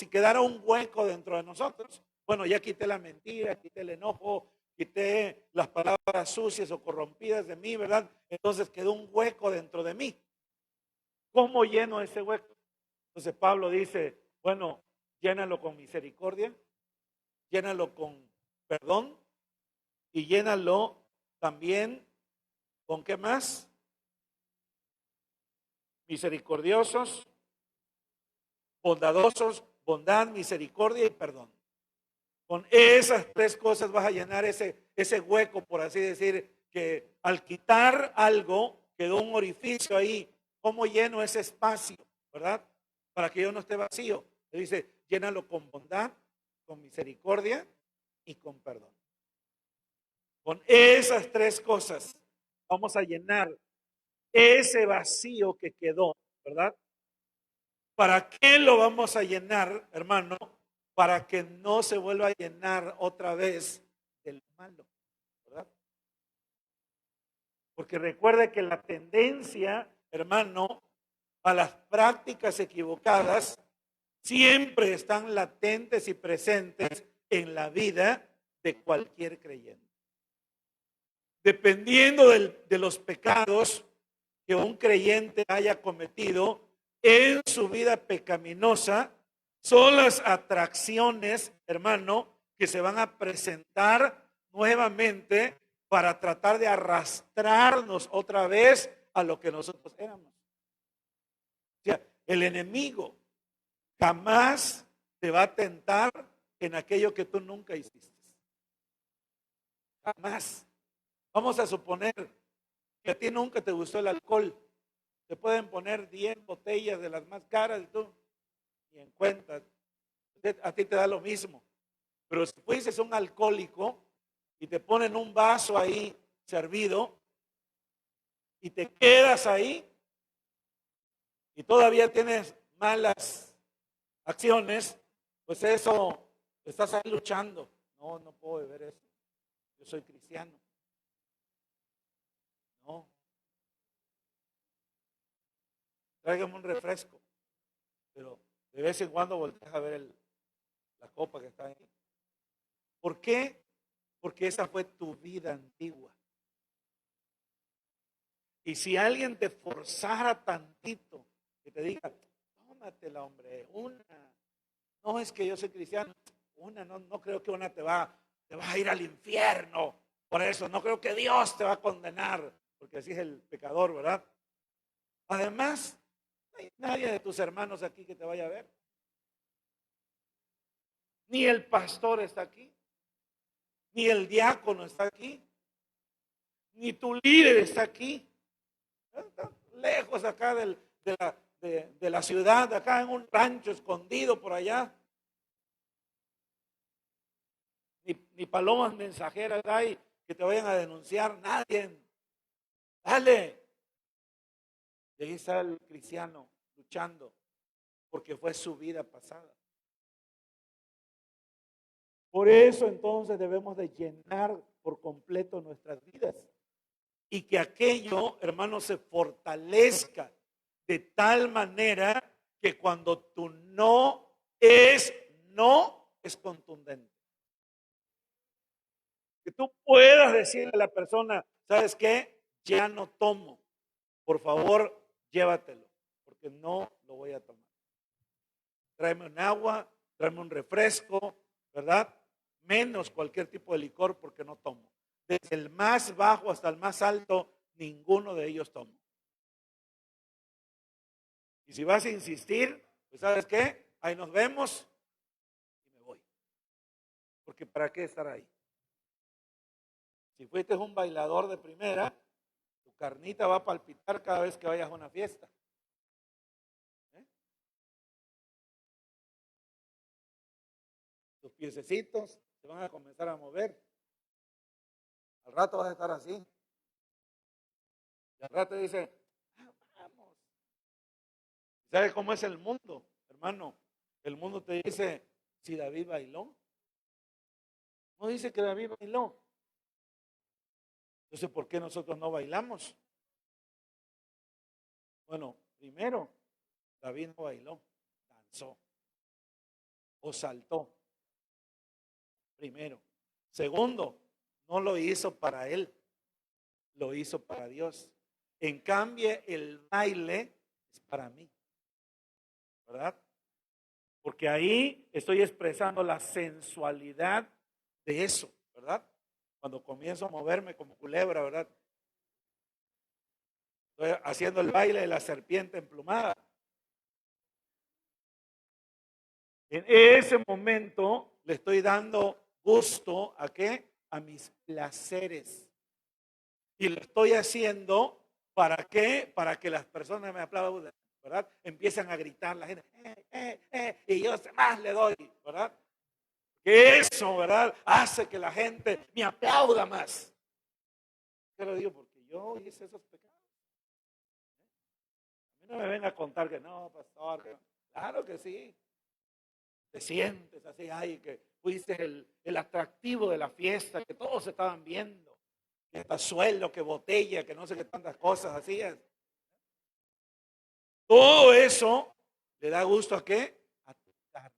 quedara un hueco dentro de nosotros. Bueno, ya quité la mentira, quité el enojo, quité las palabras sucias o corrompidas de mí, ¿verdad? Entonces quedó un hueco dentro de mí. ¿Cómo lleno ese hueco? Entonces Pablo dice, bueno, llénalo con misericordia, llénalo con perdón y llénalo también con ¿qué más? Misericordiosos, bondadosos, bondad, misericordia y perdón. Con esas tres cosas vas a llenar ese hueco, por así decir, que al quitar algo quedó un orificio ahí. ¿Cómo lleno ese espacio? ¿Verdad? Para que yo no esté vacío. Le dice, llénalo con bondad, con misericordia y con perdón. Con esas tres cosas vamos a llenar ese vacío que quedó, ¿verdad? ¿Para qué lo vamos a llenar, hermano? Para que no se vuelva a llenar otra vez del malo, ¿verdad? Porque recuerde que la tendencia, hermano, a las prácticas equivocadas siempre están latentes y presentes en la vida de cualquier creyente. Dependiendo de los pecados que un creyente haya cometido en su vida pecaminosa, son las atracciones, hermano, que se van a presentar nuevamente para tratar de arrastrarnos otra vez a lo que nosotros éramos. O sea, el enemigo jamás te va a tentar en aquello que tú nunca hiciste. Jamás. Vamos a suponer que a ti nunca te gustó el alcohol. Te pueden poner 10 botellas de las más caras y tú ni en cuenta. A ti te da lo mismo. Pero si fueses un alcohólico y te ponen un vaso ahí servido y te quedas ahí y todavía tienes malas acciones, pues eso, estás ahí luchando. No, no puedo beber eso. Yo soy cristiano. No. Tráigame un refresco. Pero de vez en cuando volteas a ver la copa que está ahí. ¿Por qué? Porque esa fue tu vida antigua. Y si alguien te forzara tantito, que te diga, tómatela, hombre, una. No es que yo soy cristiano, una, no creo que una te va a ir al infierno. Por eso, no creo que Dios te va a condenar, porque así es el pecador, ¿verdad? Además, no hay nadie de tus hermanos aquí que te vaya a ver. Ni el pastor está aquí, ni el diácono está aquí, ni tu líder está aquí. Está lejos acá de la ciudad, acá en un rancho escondido por allá. Ni palomas mensajeras hay que te vayan a denunciar, nadie. Dale. Y ahí está el cristiano luchando porque fue su vida pasada. Por eso entonces debemos de llenar por completo nuestras vidas y que aquello, hermano, se fortalezca de tal manera que cuando tu no es contundente. Que tú puedas decirle a la persona, ¿sabes qué? Ya no tomo. Por favor, llévatelo, porque no lo voy a tomar. Tráeme un agua, tráeme un refresco, ¿verdad? Menos cualquier tipo de licor porque no tomo. Desde el más bajo hasta el más alto, ninguno de ellos tomo. Y si vas a insistir, pues ¿sabes qué? Ahí nos vemos y me voy. Porque ¿para qué estar ahí? Si fuiste un bailador de primera, tu carnita va a palpitar cada vez que vayas a una fiesta. ¿Eh? Tus piececitos se van a comenzar a mover. Al rato vas a estar así. Y al rato dice, "Ah, vamos". ¿Sabes cómo es el mundo, hermano? El mundo te dice, si David bailó. No dice que David bailó. Entonces, ¿por qué nosotros no bailamos? Bueno, primero, David no bailó, danzó o saltó. Primero. Segundo, no lo hizo para él, lo hizo para Dios. En cambio, el baile es para mí, ¿verdad? Porque ahí estoy expresando la sensualidad de eso, ¿verdad? Cuando comienzo a moverme como culebra, ¿verdad? Estoy haciendo el baile de la serpiente emplumada. En ese momento le estoy dando gusto ¿a qué? A mis placeres. Y lo estoy haciendo ¿para qué? Para que las personas me aplaudan, ¿verdad? Empiezan a gritar la gente, y yo más le doy, ¿verdad? Que eso, ¿verdad? Hace que la gente me aplauda más. ¿Qué lo digo? Porque yo hice esos pecados. A mí no me venga a contar que no, pastor. Que no. Claro que sí. Te sientes así, ay, que fuiste el atractivo de la fiesta, que todos estaban viendo. Que pazuelo, que botella, que no sé qué tantas cosas hacías. Todo eso le da gusto ¿a qué? A tu carne.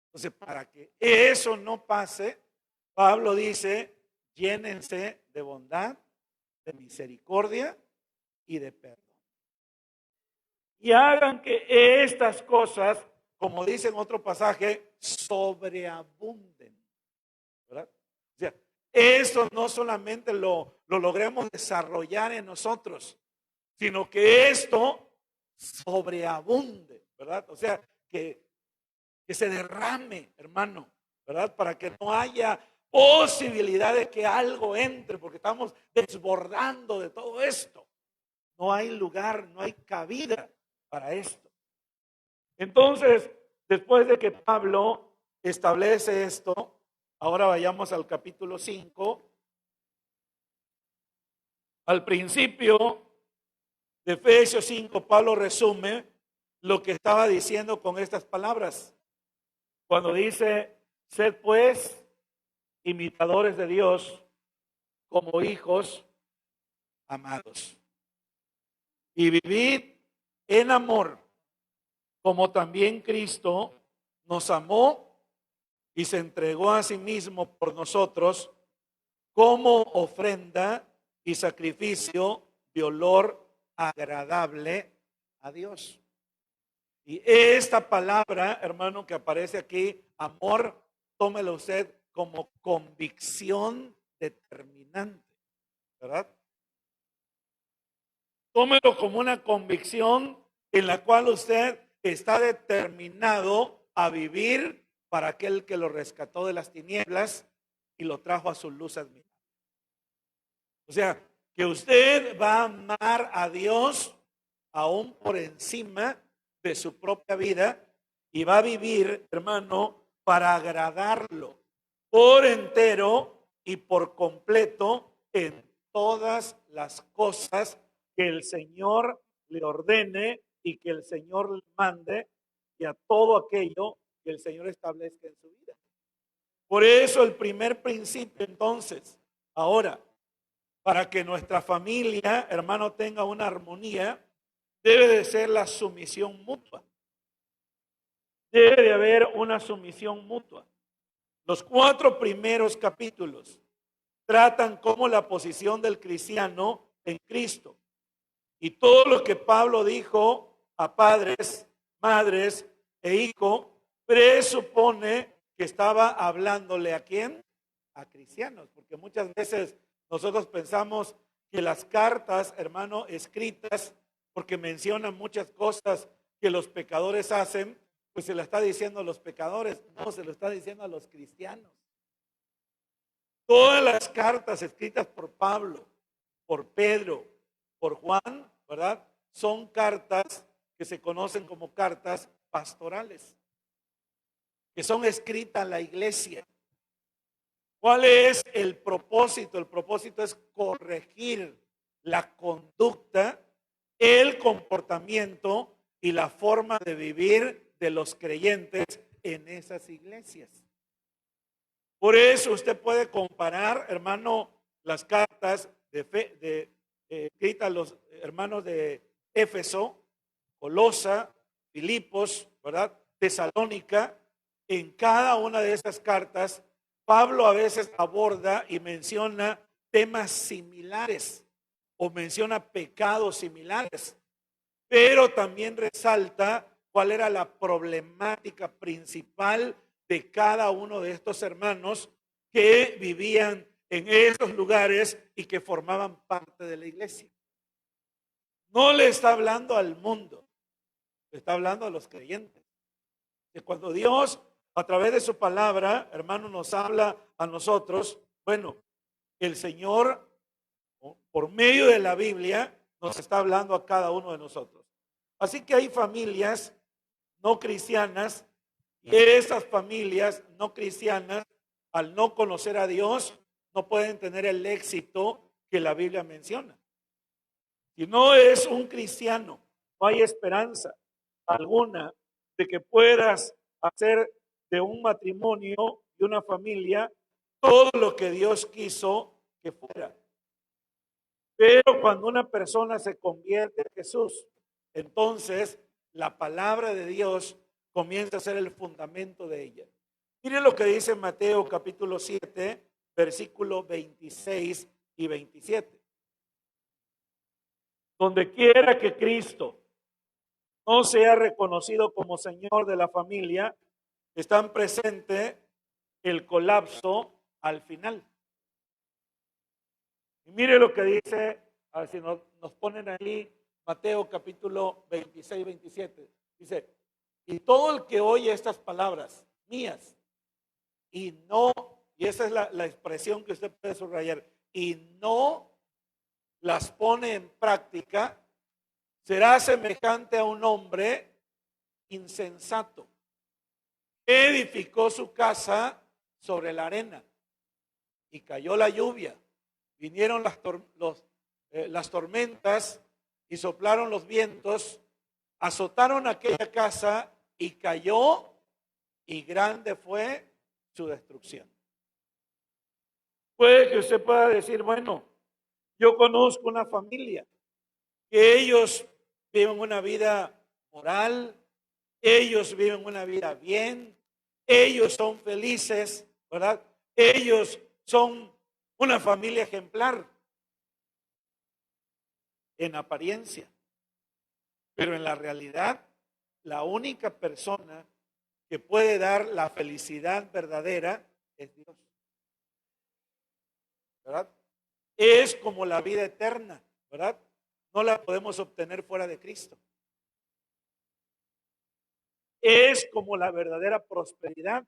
Entonces, para que eso no pase, Pablo dice, llénense de bondad, de misericordia y de perdón. Y hagan que estas cosas, como dice en otro pasaje, sobreabunden. ¿Verdad? O sea, eso no solamente lo logremos desarrollar en nosotros, sino que esto sobreabunde, ¿verdad? O sea, que se derrame, hermano, ¿verdad? Para que no haya posibilidad de que algo entre, porque estamos desbordando de todo esto. No hay lugar, no hay cabida para esto. Entonces, después de que Pablo establece esto, ahora vayamos al capítulo 5. Al principio de Efesios 5, Pablo resume lo que estaba diciendo con estas palabras. Cuando dice, sed pues imitadores de Dios como hijos amados. Y vivid en amor, como también Cristo nos amó y se entregó a sí mismo por nosotros como ofrenda y sacrificio de olor agradable a Dios. Y esta palabra, hermano, que aparece aquí, amor, tómelo usted como convicción determinante, ¿verdad? Tómelo como una convicción en la cual usted está determinado a vivir para aquel que lo rescató de las tinieblas y lo trajo a su luz admirable. O sea, que usted va a amar a Dios aún por encima de su propia vida y va a vivir, hermano, para agradarlo por entero y por completo en todas las cosas que el Señor le ordene y que el Señor le mande y a todo aquello que el Señor establezca en su vida. Por eso el primer principio entonces, ahora, para que nuestra familia, hermano, tenga una armonía, debe de ser la sumisión mutua. Debe de haber una sumisión mutua. Los 4 primeros capítulos tratan como la posición del cristiano en Cristo. Y todo lo que Pablo dijo a padres, madres e hijos, presupone que estaba hablándole ¿a quién? A cristianos, porque muchas veces nosotros pensamos que las cartas, hermano, escritas, porque mencionan muchas cosas que los pecadores hacen, pues se lo está diciendo a los pecadores, no, se lo está diciendo a los cristianos. Todas las cartas escritas por Pablo, por Pedro, por Juan, ¿verdad? Son cartas que se conocen como cartas pastorales, que son escritas a la iglesia. ¿Cuál es el propósito? El propósito es corregir la conducta, el comportamiento y la forma de vivir de los creyentes en esas iglesias. Por eso usted puede comparar, hermano, las cartas escritas a los hermanos de Éfeso, Colosa, Filipos, ¿verdad? Tesalónica. En cada una de esas cartas, Pablo a veces aborda y menciona temas similares o menciona pecados similares, pero también resalta cuál era la problemática principal de cada uno de estos hermanos que vivían en esos lugares y que formaban parte de la iglesia. No le está hablando al mundo, le está hablando a los creyentes. Que cuando Dios, a través de su palabra, hermano, nos habla a nosotros, bueno, el Señor, por medio de la Biblia, nos está hablando a cada uno de nosotros. Así que hay familias no cristianas y esas familias no cristianas, al no conocer a Dios, no pueden tener el éxito que la Biblia menciona. Si no es un cristiano, no hay esperanza alguna de que puedas hacer de un matrimonio y una familia todo lo que Dios quiso que fuera. Pero cuando una persona se convierte en Jesús, entonces la palabra de Dios comienza a ser el fundamento de ella. Mire lo que dice Mateo capítulo 7, versículos 26 y 27. Donde quiera que Cristo no sea reconocido como Señor de la familia, están presente el colapso al final. Y mire lo que dice, a ver si nos ponen ahí Mateo capítulo 26, 27. Dice, y todo el que oye estas palabras mías y no, y esa es la expresión que usted puede subrayar, y no las pone en práctica, será semejante a un hombre insensato que edificó su casa sobre la arena y cayó la lluvia, vinieron las tormentas y soplaron los vientos, azotaron aquella casa y cayó, y grande fue su destrucción. Puede que usted pueda decir, bueno, yo conozco una familia que ellos viven una vida moral, ellos viven una vida bien, ellos son felices, ¿verdad? Ellos son una familia ejemplar en apariencia, pero en la realidad, la única persona que puede dar la felicidad verdadera es Dios, ¿verdad? Es como la vida eterna, ¿verdad? No la podemos obtener fuera de Cristo. Es como la verdadera prosperidad.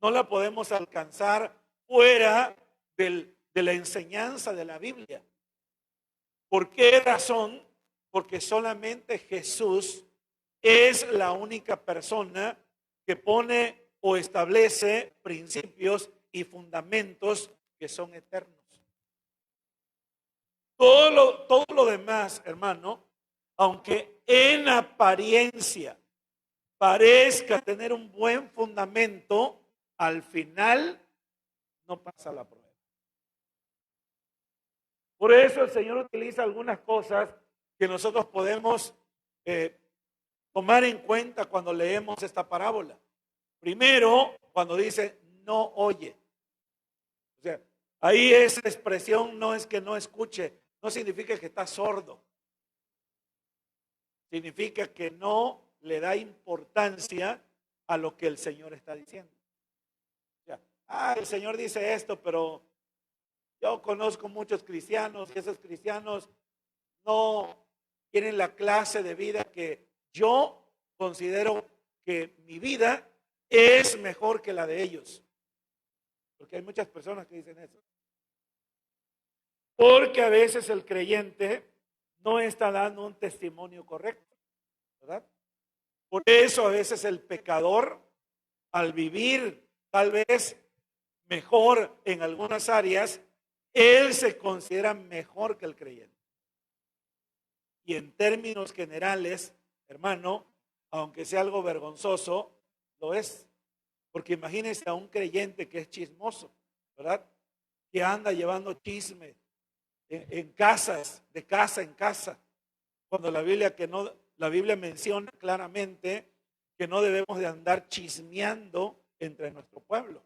No la podemos alcanzar fuera de la enseñanza de la Biblia. ¿Por qué razón? Porque solamente Jesús es la única persona que pone o establece principios y fundamentos que son eternos. Todo lo demás, hermano, aunque en apariencia parezca tener un buen fundamento, al final no pasa la prueba. Por eso el Señor utiliza algunas cosas que nosotros podemos tomar en cuenta cuando leemos esta parábola. Primero, cuando dice no oye. O sea, ahí esa expresión no es que no escuche, no significa que está sordo. Significa que no le da importancia a lo que el Señor está diciendo. O sea, el Señor dice esto, pero yo conozco muchos cristianos y esos cristianos no tienen la clase de vida que yo considero que mi vida es mejor que la de ellos. Porque hay muchas personas que dicen eso. Porque a veces el creyente no está dando un testimonio correcto, ¿verdad? Por eso a veces el pecador, al vivir tal vez mejor en algunas áreas, él se considera mejor que el creyente. Y en términos generales, hermano, aunque sea algo vergonzoso, lo es. Porque imagínense a un creyente que es chismoso, ¿verdad? Que anda llevando chisme en casas, de casa en casa. Cuando la Biblia menciona claramente que no debemos de andar chismeando entre nuestro pueblo.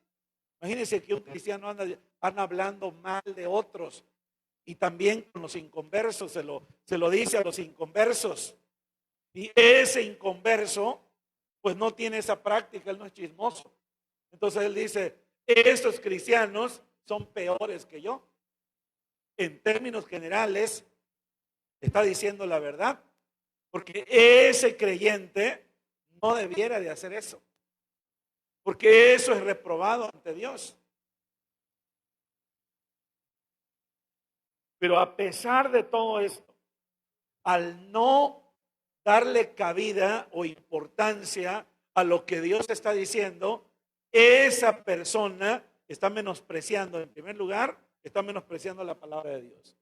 Imagínense que un cristiano anda hablando mal de otros y también con los inconversos, se lo dice a los inconversos. Y ese inconverso, pues no tiene esa práctica, él no es chismoso. Entonces él dice, estos cristianos son peores que yo. En términos generales, está diciendo la verdad, porque ese creyente no debiera de hacer eso, porque eso es reprobado ante Dios. Pero a pesar de todo esto, al no darle cabida o importancia a lo que Dios está diciendo, esa persona está menospreciando, en primer lugar, está menospreciando la palabra de Dios.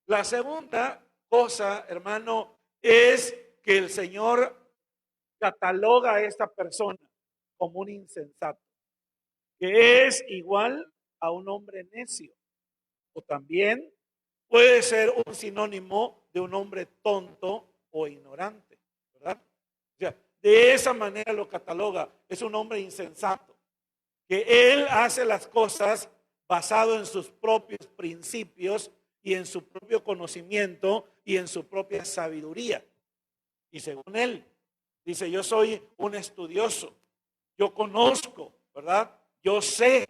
La segunda cosa, hermano, es que el Señor cataloga a esta persona como un insensato, que es igual a un hombre necio, o también puede ser un sinónimo de un hombre tonto o ignorante, ¿verdad? O sea, de esa manera lo cataloga, es un hombre insensato, que él hace las cosas basado en sus propios principios y en su propio conocimiento y en su propia sabiduría. Y según él, dice, yo soy un estudioso, yo conozco, ¿verdad? Yo sé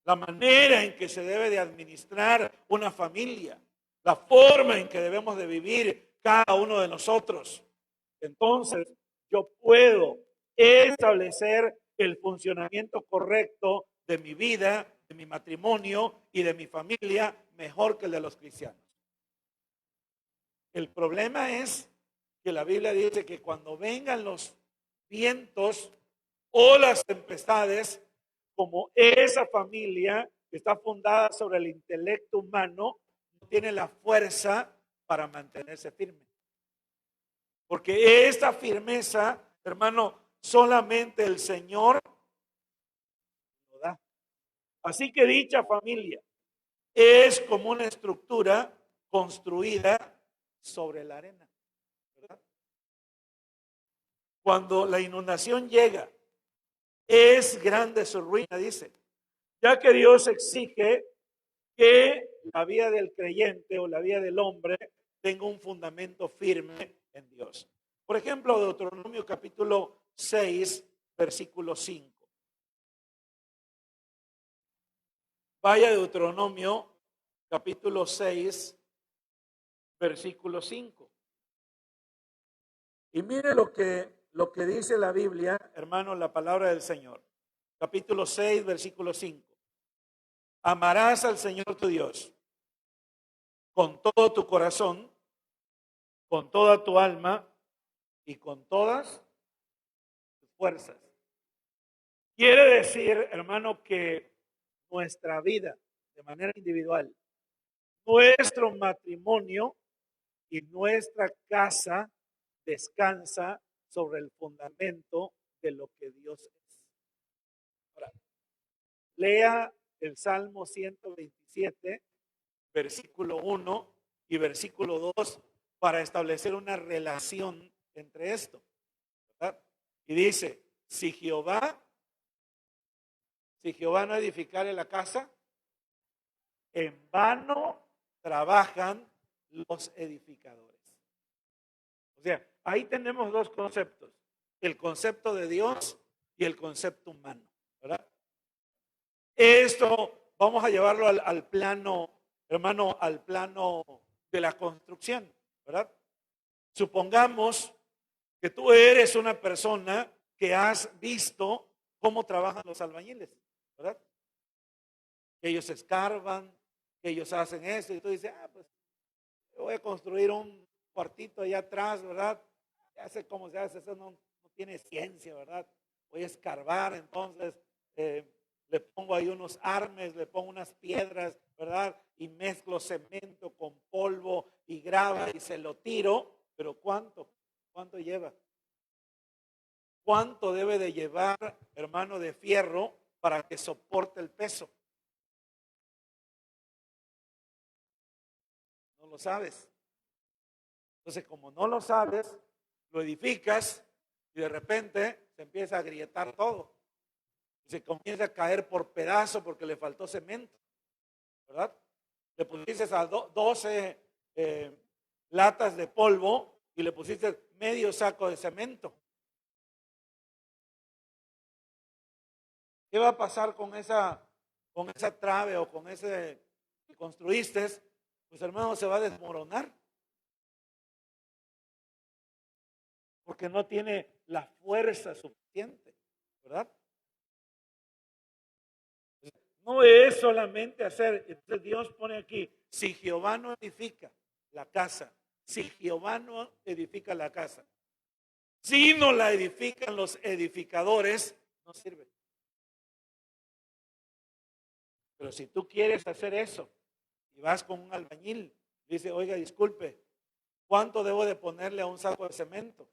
la manera en que se debe de administrar una familia, la forma en que debemos de vivir cada uno de nosotros. Entonces, yo puedo establecer el funcionamiento correcto de mi vida, de mi matrimonio y de mi familia mejor que el de los cristianos. El problema es que la Biblia dice que cuando vengan los vientos o las tempestades, como esa familia que está fundada sobre el intelecto humano, no tiene la fuerza para mantenerse firme. Porque esta firmeza, hermano, solamente el Señor lo da. Así que dicha familia es como una estructura construida sobre la arena, ¿verdad? Cuando la inundación llega, es grande su ruina, dice, ya que Dios exige que la vida del creyente o la vida del hombre tenga un fundamento firme en Dios. Por ejemplo, Deuteronomio capítulo 6, versículo 5. Vaya a Deuteronomio capítulo 6, versículo 5. Y mire lo que dice la Biblia, hermano, la palabra del Señor. Capítulo 6, versículo 5. Amarás al Señor tu Dios con todo tu corazón, con toda tu alma y con todas tus fuerzas. Quiere decir, hermano, que nuestra vida de manera individual, nuestro matrimonio y nuestra casa descansa sobre el fundamento de lo que Dios es. Ahora, lea el Salmo 127, versículo 1 y versículo 2 para establecer una relación entre esto, ¿verdad? Y dice, si Jehová no edificare la casa, en vano trabajan los edificadores. O sea, ahí tenemos dos conceptos, el concepto de Dios y el concepto humano, ¿verdad? Esto vamos a llevarlo al plano, hermano, al plano de la construcción, ¿verdad? Supongamos que tú eres una persona que has visto cómo trabajan los albañiles. ¿verdad? Que ellos escarban, que ellos hacen eso, y tú dices, pues voy a construir un cuartito allá atrás, ¿verdad? Ya sé cómo se hace, eso no tiene ciencia, ¿verdad? Voy a escarbar, entonces le pongo ahí unos armes, le pongo unas piedras, ¿verdad? Y mezclo cemento con polvo y grava y se lo tiro, pero ¿cuánto? ¿Cuánto lleva? ¿Cuánto debe de llevar, hermano, de fierro para que soporte el peso? No lo sabes. Entonces, como no lo sabes, lo edificas y de repente se empieza a agrietar todo. Y se comienza a caer por pedazo porque le faltó cemento, ¿verdad? Le pusiste a 12 latas de polvo y le pusiste medio saco de cemento. ¿Qué va a pasar con esa trave o con ese que construiste? Pues hermano, se va a desmoronar. Porque no tiene la fuerza suficiente, ¿verdad? No es solamente hacer, entonces Dios pone aquí, si Jehová no edifica la casa, si Jehová no edifica la casa, si no la edifican los edificadores, no sirve. Pero si tú quieres hacer eso y vas con un albañil, dice, oiga, disculpe, ¿cuánto debo de ponerle a un saco de cemento?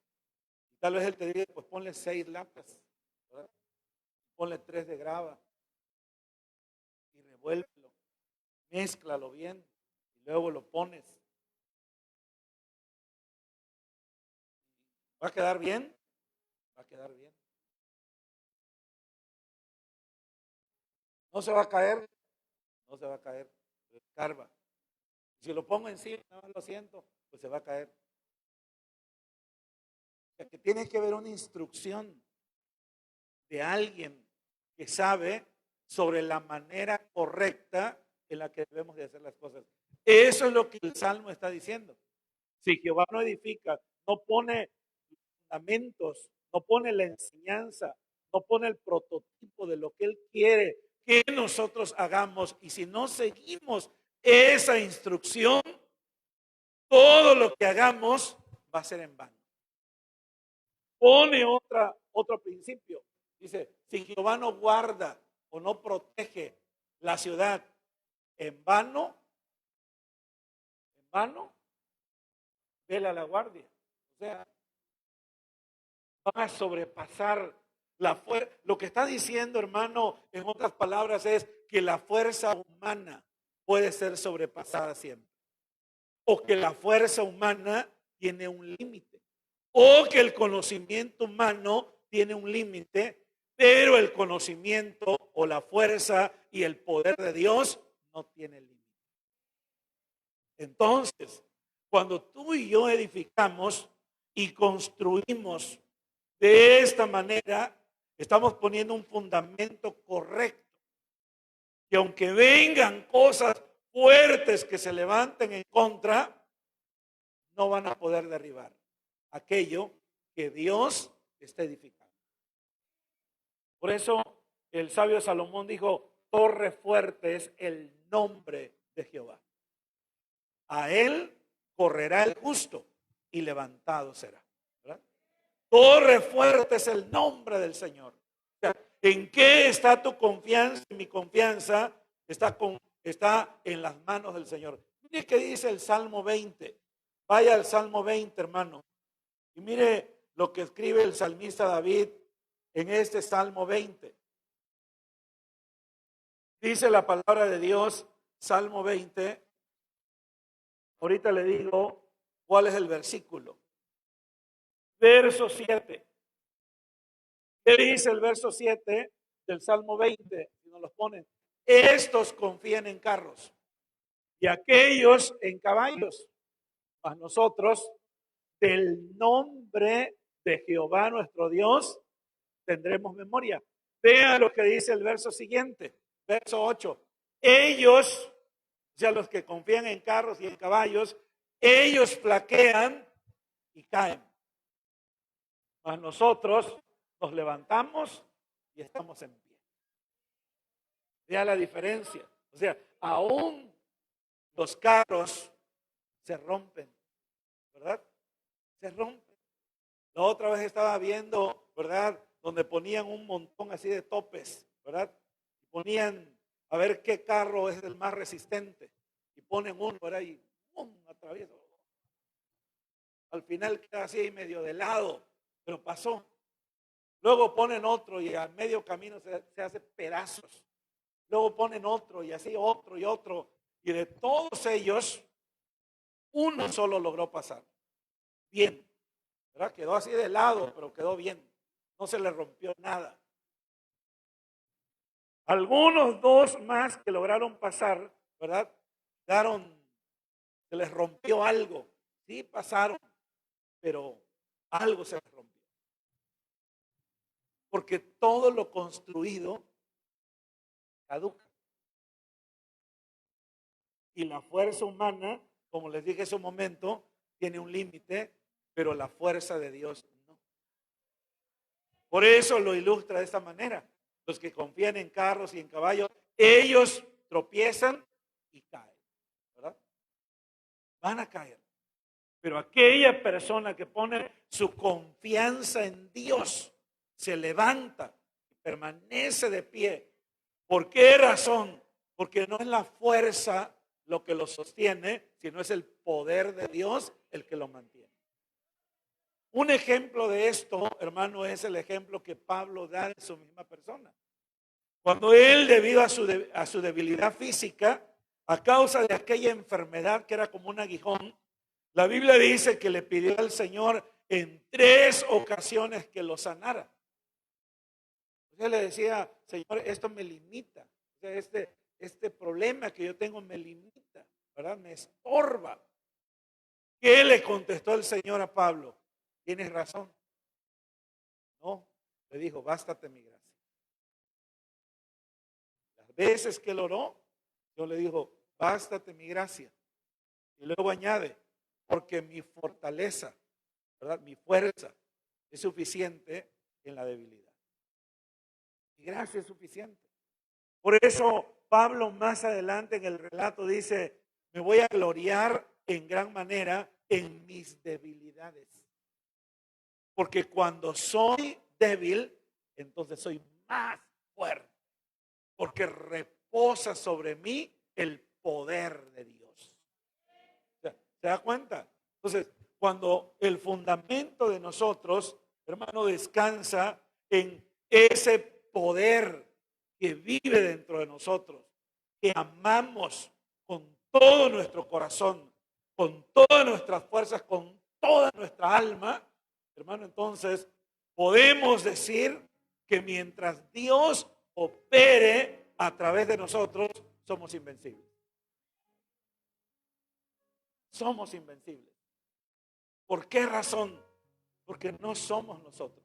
Y tal vez él te diga, pues ponle 6 latas, ¿verdad? Ponle 3 de grava y revuélvelo, mézclalo bien y luego lo pones. ¿Va a quedar bien? Va a quedar bien. ¿No se va a caer? No se va a caer. Escarba. Si lo pongo encima, no lo siento, pues se va a caer. O sea, que tiene que haber una instrucción de alguien que sabe sobre la manera correcta en la que debemos de hacer las cosas. Eso es lo que el Salmo está diciendo. Si Jehová no edifica, no pone fundamentos, no pone la enseñanza, no pone el prototipo de lo que Él quiere que nosotros hagamos, y si no seguimos esa instrucción, todo lo que hagamos va a ser en vano. Pone otro principio. Dice, si Jehová no guarda o no protege la ciudad, en vano, vela la guardia. O sea, va a sobrepasar la fuerza. Lo que está diciendo, hermano, en otras palabras, es que la fuerza humana puede ser sobrepasada siempre. O que la fuerza humana tiene un límite. O que el conocimiento humano tiene un límite, pero el conocimiento o la fuerza y el poder de Dios no tiene límite. Entonces, cuando tú y yo edificamos y construimos de esta manera, estamos poniendo un fundamento correcto. Que aunque vengan cosas fuertes que se levanten en contra, no van a poder derribar aquello que Dios está edificando. Por eso el sabio Salomón dijo, torre fuerte es el nombre de Jehová. A él correrá el justo y levantado será. ¿Verdad? Torre fuerte es el nombre del Señor. O sea, ¿en qué está tu confianza? Mi confianza está en las manos del Señor. Mire qué dice el Salmo 20. Vaya al Salmo 20, hermano. Y mire lo que escribe el salmista David en este Salmo 20. Dice la palabra de Dios, Salmo 20. Ahorita le digo cuál es el versículo. Verso 7. ¿Qué dice el verso 7 del Salmo 20? Si nos los ponen. Estos confían en carros y aquellos en caballos. Mas nosotros, del nombre de Jehová nuestro Dios, tendremos memoria. Vea lo que dice el verso siguiente, verso 8. Ellos, o sea, los que confían en carros y en caballos, ellos flaquean y caen. Mas nosotros nos levantamos y estamos en pie. Vea la diferencia. O sea, aún los carros se rompen, ¿verdad? Se rompen. La otra vez estaba viendo, ¿verdad? Donde ponían un montón así de topes, ¿verdad? Ponían a ver qué carro es el más resistente. Y ponen uno, ¿verdad? Y ¡pum! Atraviesa. Al final queda así medio de lado, pero pasó. Luego ponen otro y a medio camino se hace pedazos. Luego ponen otro y así otro y otro. Y de todos ellos, uno solo logró pasar. Bien, ¿verdad? Quedó así de lado, pero quedó bien. No se le rompió nada. Algunos dos más que lograron pasar, ¿verdad? Se les rompió algo. Sí, pasaron, pero algo se les rompió. Porque todo lo construido caduca. Y la fuerza humana, como les dije hace un momento, tiene un límite, pero la fuerza de Dios no. Por eso lo ilustra de esta manera. Los que confían en carros y en caballos, ellos tropiezan y caen, ¿verdad? Van a caer. Pero aquella persona que pone su confianza en Dios, se levanta y permanece de pie. ¿Por qué razón? Porque no es la fuerza lo que lo sostiene, sino es el poder de Dios el que lo mantiene. Un ejemplo de esto, hermano, es el ejemplo que Pablo da de su misma persona. Cuando él, debido a su debilidad física, a causa de aquella enfermedad que era como un aguijón, la Biblia dice que le pidió al Señor en 3 ocasiones que lo sanara. Él le decía, Señor, esto me limita. O sea, este problema que yo tengo me limita, ¿verdad? Me estorba. ¿Qué le contestó el Señor a Pablo? Tienes razón. No, le dijo, bástate mi gracia. Las veces que él oró, Dios le dijo, bástate mi gracia. Y luego añade, porque mi fortaleza, ¿verdad? Mi fuerza es suficiente en la debilidad. Mi gracia es suficiente. Por eso Pablo más adelante en el relato dice, me voy a gloriar en gran manera en mis debilidades. Porque cuando soy débil, entonces soy más fuerte. Porque reposa sobre mí el poder de Dios. ¿Se da cuenta? Entonces, cuando el fundamento de nosotros, hermano, descansa en ese poder que vive dentro de nosotros, que amamos con todo nuestro corazón, con todas nuestras fuerzas, con toda nuestra alma, hermano, entonces podemos decir que mientras Dios opere a través de nosotros, somos invencibles. Somos invencibles. ¿Por qué razón? Porque no somos nosotros.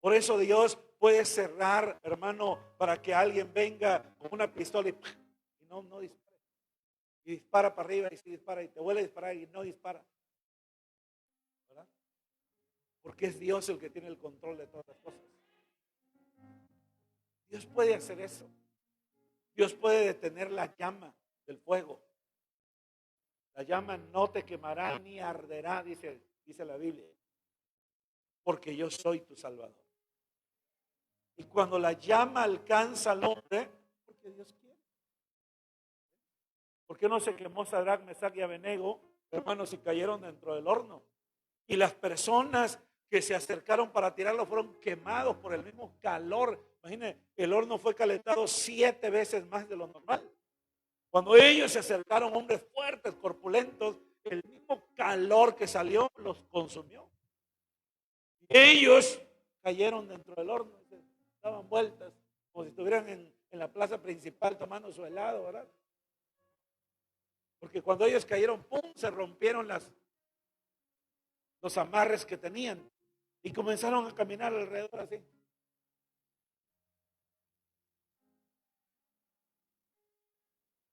Por eso Dios puede cerrar, hermano, para que alguien venga con una pistola y no dispare. Y dispara para arriba y se dispara y te vuelve a disparar y no dispara. ¿Verdad? Porque es Dios el que tiene el control de todas las cosas. Dios puede hacer eso. Dios puede detener la llama del fuego. La llama no te quemará ni arderá, dice la Biblia. Porque yo soy tu Salvador. Y cuando la llama alcanza al hombre, porque Dios quiere. ¿Por qué no se quemó Sadrach, Mesach y Abednego, hermanos, y cayeron dentro del horno? Y las personas que se acercaron para tirarlo fueron quemados por el mismo calor. Imagínense, el horno fue calentado 7 veces más de lo normal. Cuando ellos se acercaron, hombres fuertes, corpulentos, el mismo calor que salió los consumió. Y ellos cayeron dentro del horno, daban vueltas, como si estuvieran en la plaza principal tomando su helado, ¿verdad? Porque cuando ellos cayeron, ¡pum!, se rompieron los amarres que tenían y comenzaron a caminar alrededor así.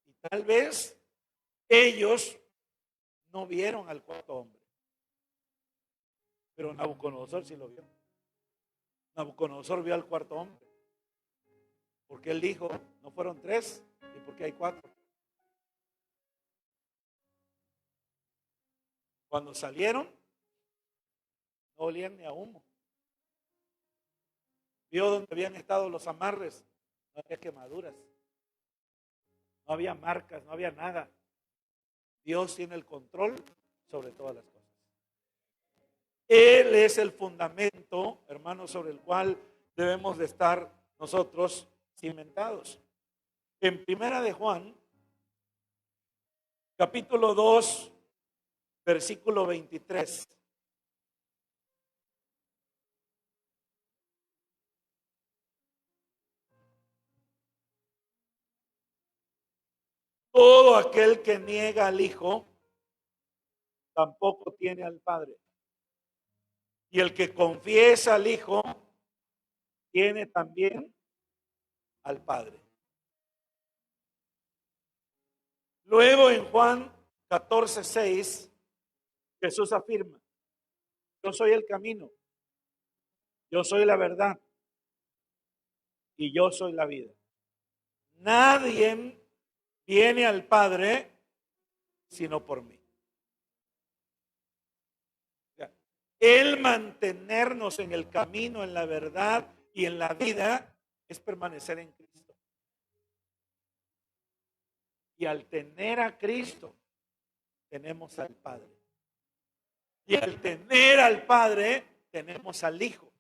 Y tal vez ellos no vieron al cuarto hombre, pero Nabucodonosor sí lo vio. Nabucodonosor vio al cuarto hombre, porque él dijo, No fueron 3. ¿Y por qué hay 4? Cuando salieron, no olían ni a humo. Vio donde habían estado los amarres. No había quemaduras. No había marcas, no había nada. Dios tiene el control sobre todas las cosas. Él es el fundamento, hermanos, sobre el cual debemos de estar nosotros cimentados. En Primera de Juan, capítulo 2, versículo 23. Todo aquel que niega al Hijo, tampoco tiene al Padre. Y el que confiesa al Hijo, tiene también al Padre. Luego en Juan 14:6, Jesús afirma: yo soy el camino, yo soy la verdad y yo soy la vida. Nadie viene al Padre sino por mí. El mantenernos en el camino, en la verdad y en la vida es permanecer en Cristo. Y al tener a Cristo, tenemos al Padre. Y al tener al Padre, tenemos al Hijo.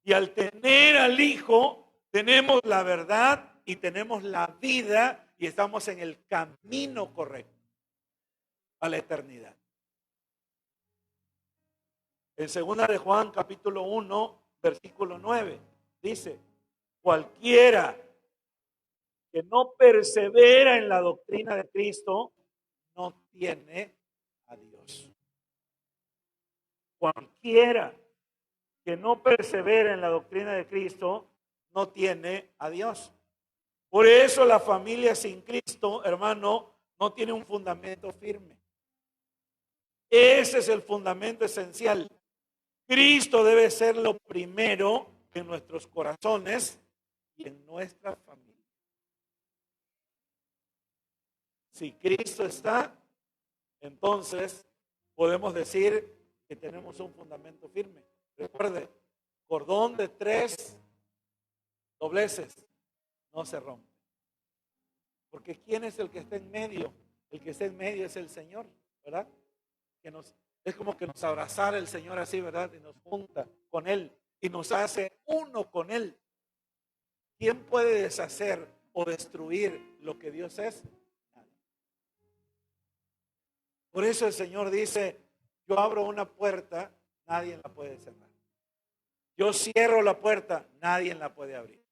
Y al tener al Hijo, tenemos la verdad y tenemos la vida y estamos en el camino correcto a la eternidad. En 2 de Juan, capítulo 1, versículo 9, dice: cualquiera que no persevera en la doctrina de Cristo, no tiene a Dios. Cualquiera que no persevera en la doctrina de Cristo, no tiene a Dios. Por eso la familia sin Cristo, hermano, no tiene un fundamento firme. Ese es el fundamento esencial. Cristo debe ser lo primero en nuestros corazones y en nuestra familia. Si Cristo está, entonces podemos decir que tenemos un fundamento firme. Recuerde, cordón de 3 dobleces no se rompe. Porque ¿quién es el que está en medio? El que está en medio es el Señor, ¿verdad? Es como que nos abrazara el Señor así, ¿verdad? Y nos junta con Él y nos hace uno con Él. ¿Quién puede deshacer o destruir lo que Dios es? Nadie. Por eso el Señor dice: yo abro una puerta, nadie la puede cerrar. Yo cierro la puerta, nadie la puede abrir.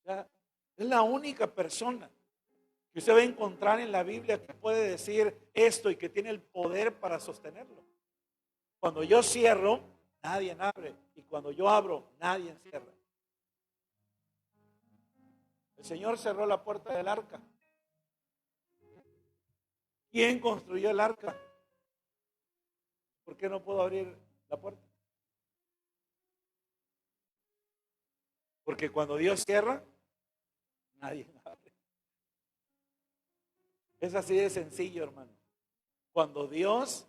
¿Ya? Es la única persona que usted va a encontrar en la Biblia que puede decir esto y que tiene el poder para sostenerlo. Cuando yo cierro, nadie abre. Y cuando yo abro, nadie cierra. El Señor cerró la puerta del arca. ¿Quién construyó el arca? ¿Por qué no puedo abrir la puerta? Porque cuando Dios cierra, nadie abre. Es así de sencillo, hermano. Cuando Dios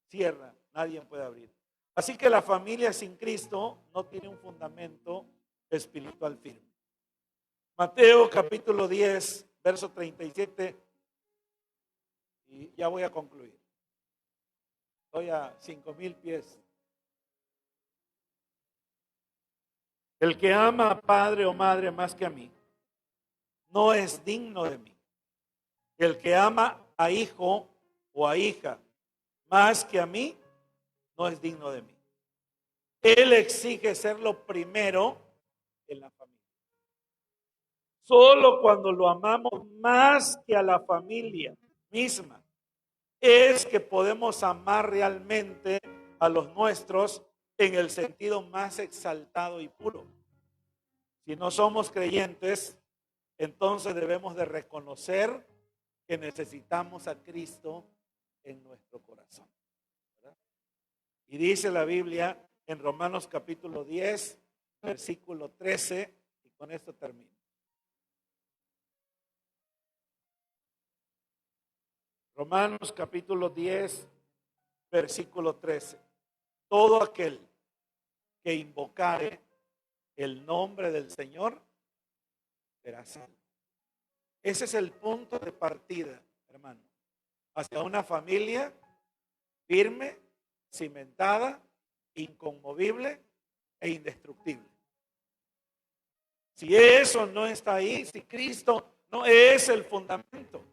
cierra, nadie puede abrir. Así que la familia sin Cristo no tiene un fundamento espiritual firme. Mateo capítulo 10, verso 37. Y ya voy a concluir. Estoy a 5,000 pies. El que ama a padre o madre más que a mí, no es digno de mí. El que ama a hijo o a hija más que a mí, no es digno de mí. Él exige ser lo primero en la familia. Solo cuando lo amamos más que a la familia misma, es que podemos amar realmente a los nuestros en el sentido más exaltado y puro. Si no somos creyentes, entonces debemos de reconocer que necesitamos a Cristo en nuestro corazón, ¿verdad? Y dice la Biblia en Romanos capítulo 10, versículo 13, y con esto termino. Romanos capítulo 10, versículo 13. Todo aquel que invocare el nombre del Señor será salvo. Ese es el punto de partida, hermano, hacia una familia firme, cimentada, inconmovible e indestructible. Si eso no está ahí, si Cristo no es el fundamento,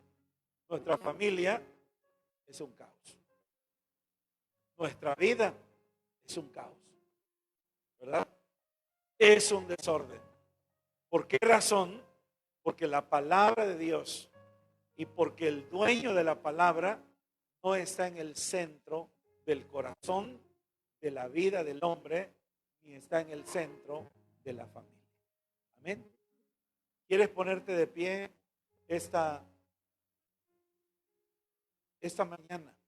nuestra familia es un caos. Nuestra vida es un caos, ¿verdad? Es un desorden. ¿Por qué razón? Porque la palabra de Dios y porque el dueño de la palabra no está en el centro del corazón de la vida del hombre, ni está en el centro de la familia. Amén. ¿Quieres ponerte de pie esta mañana?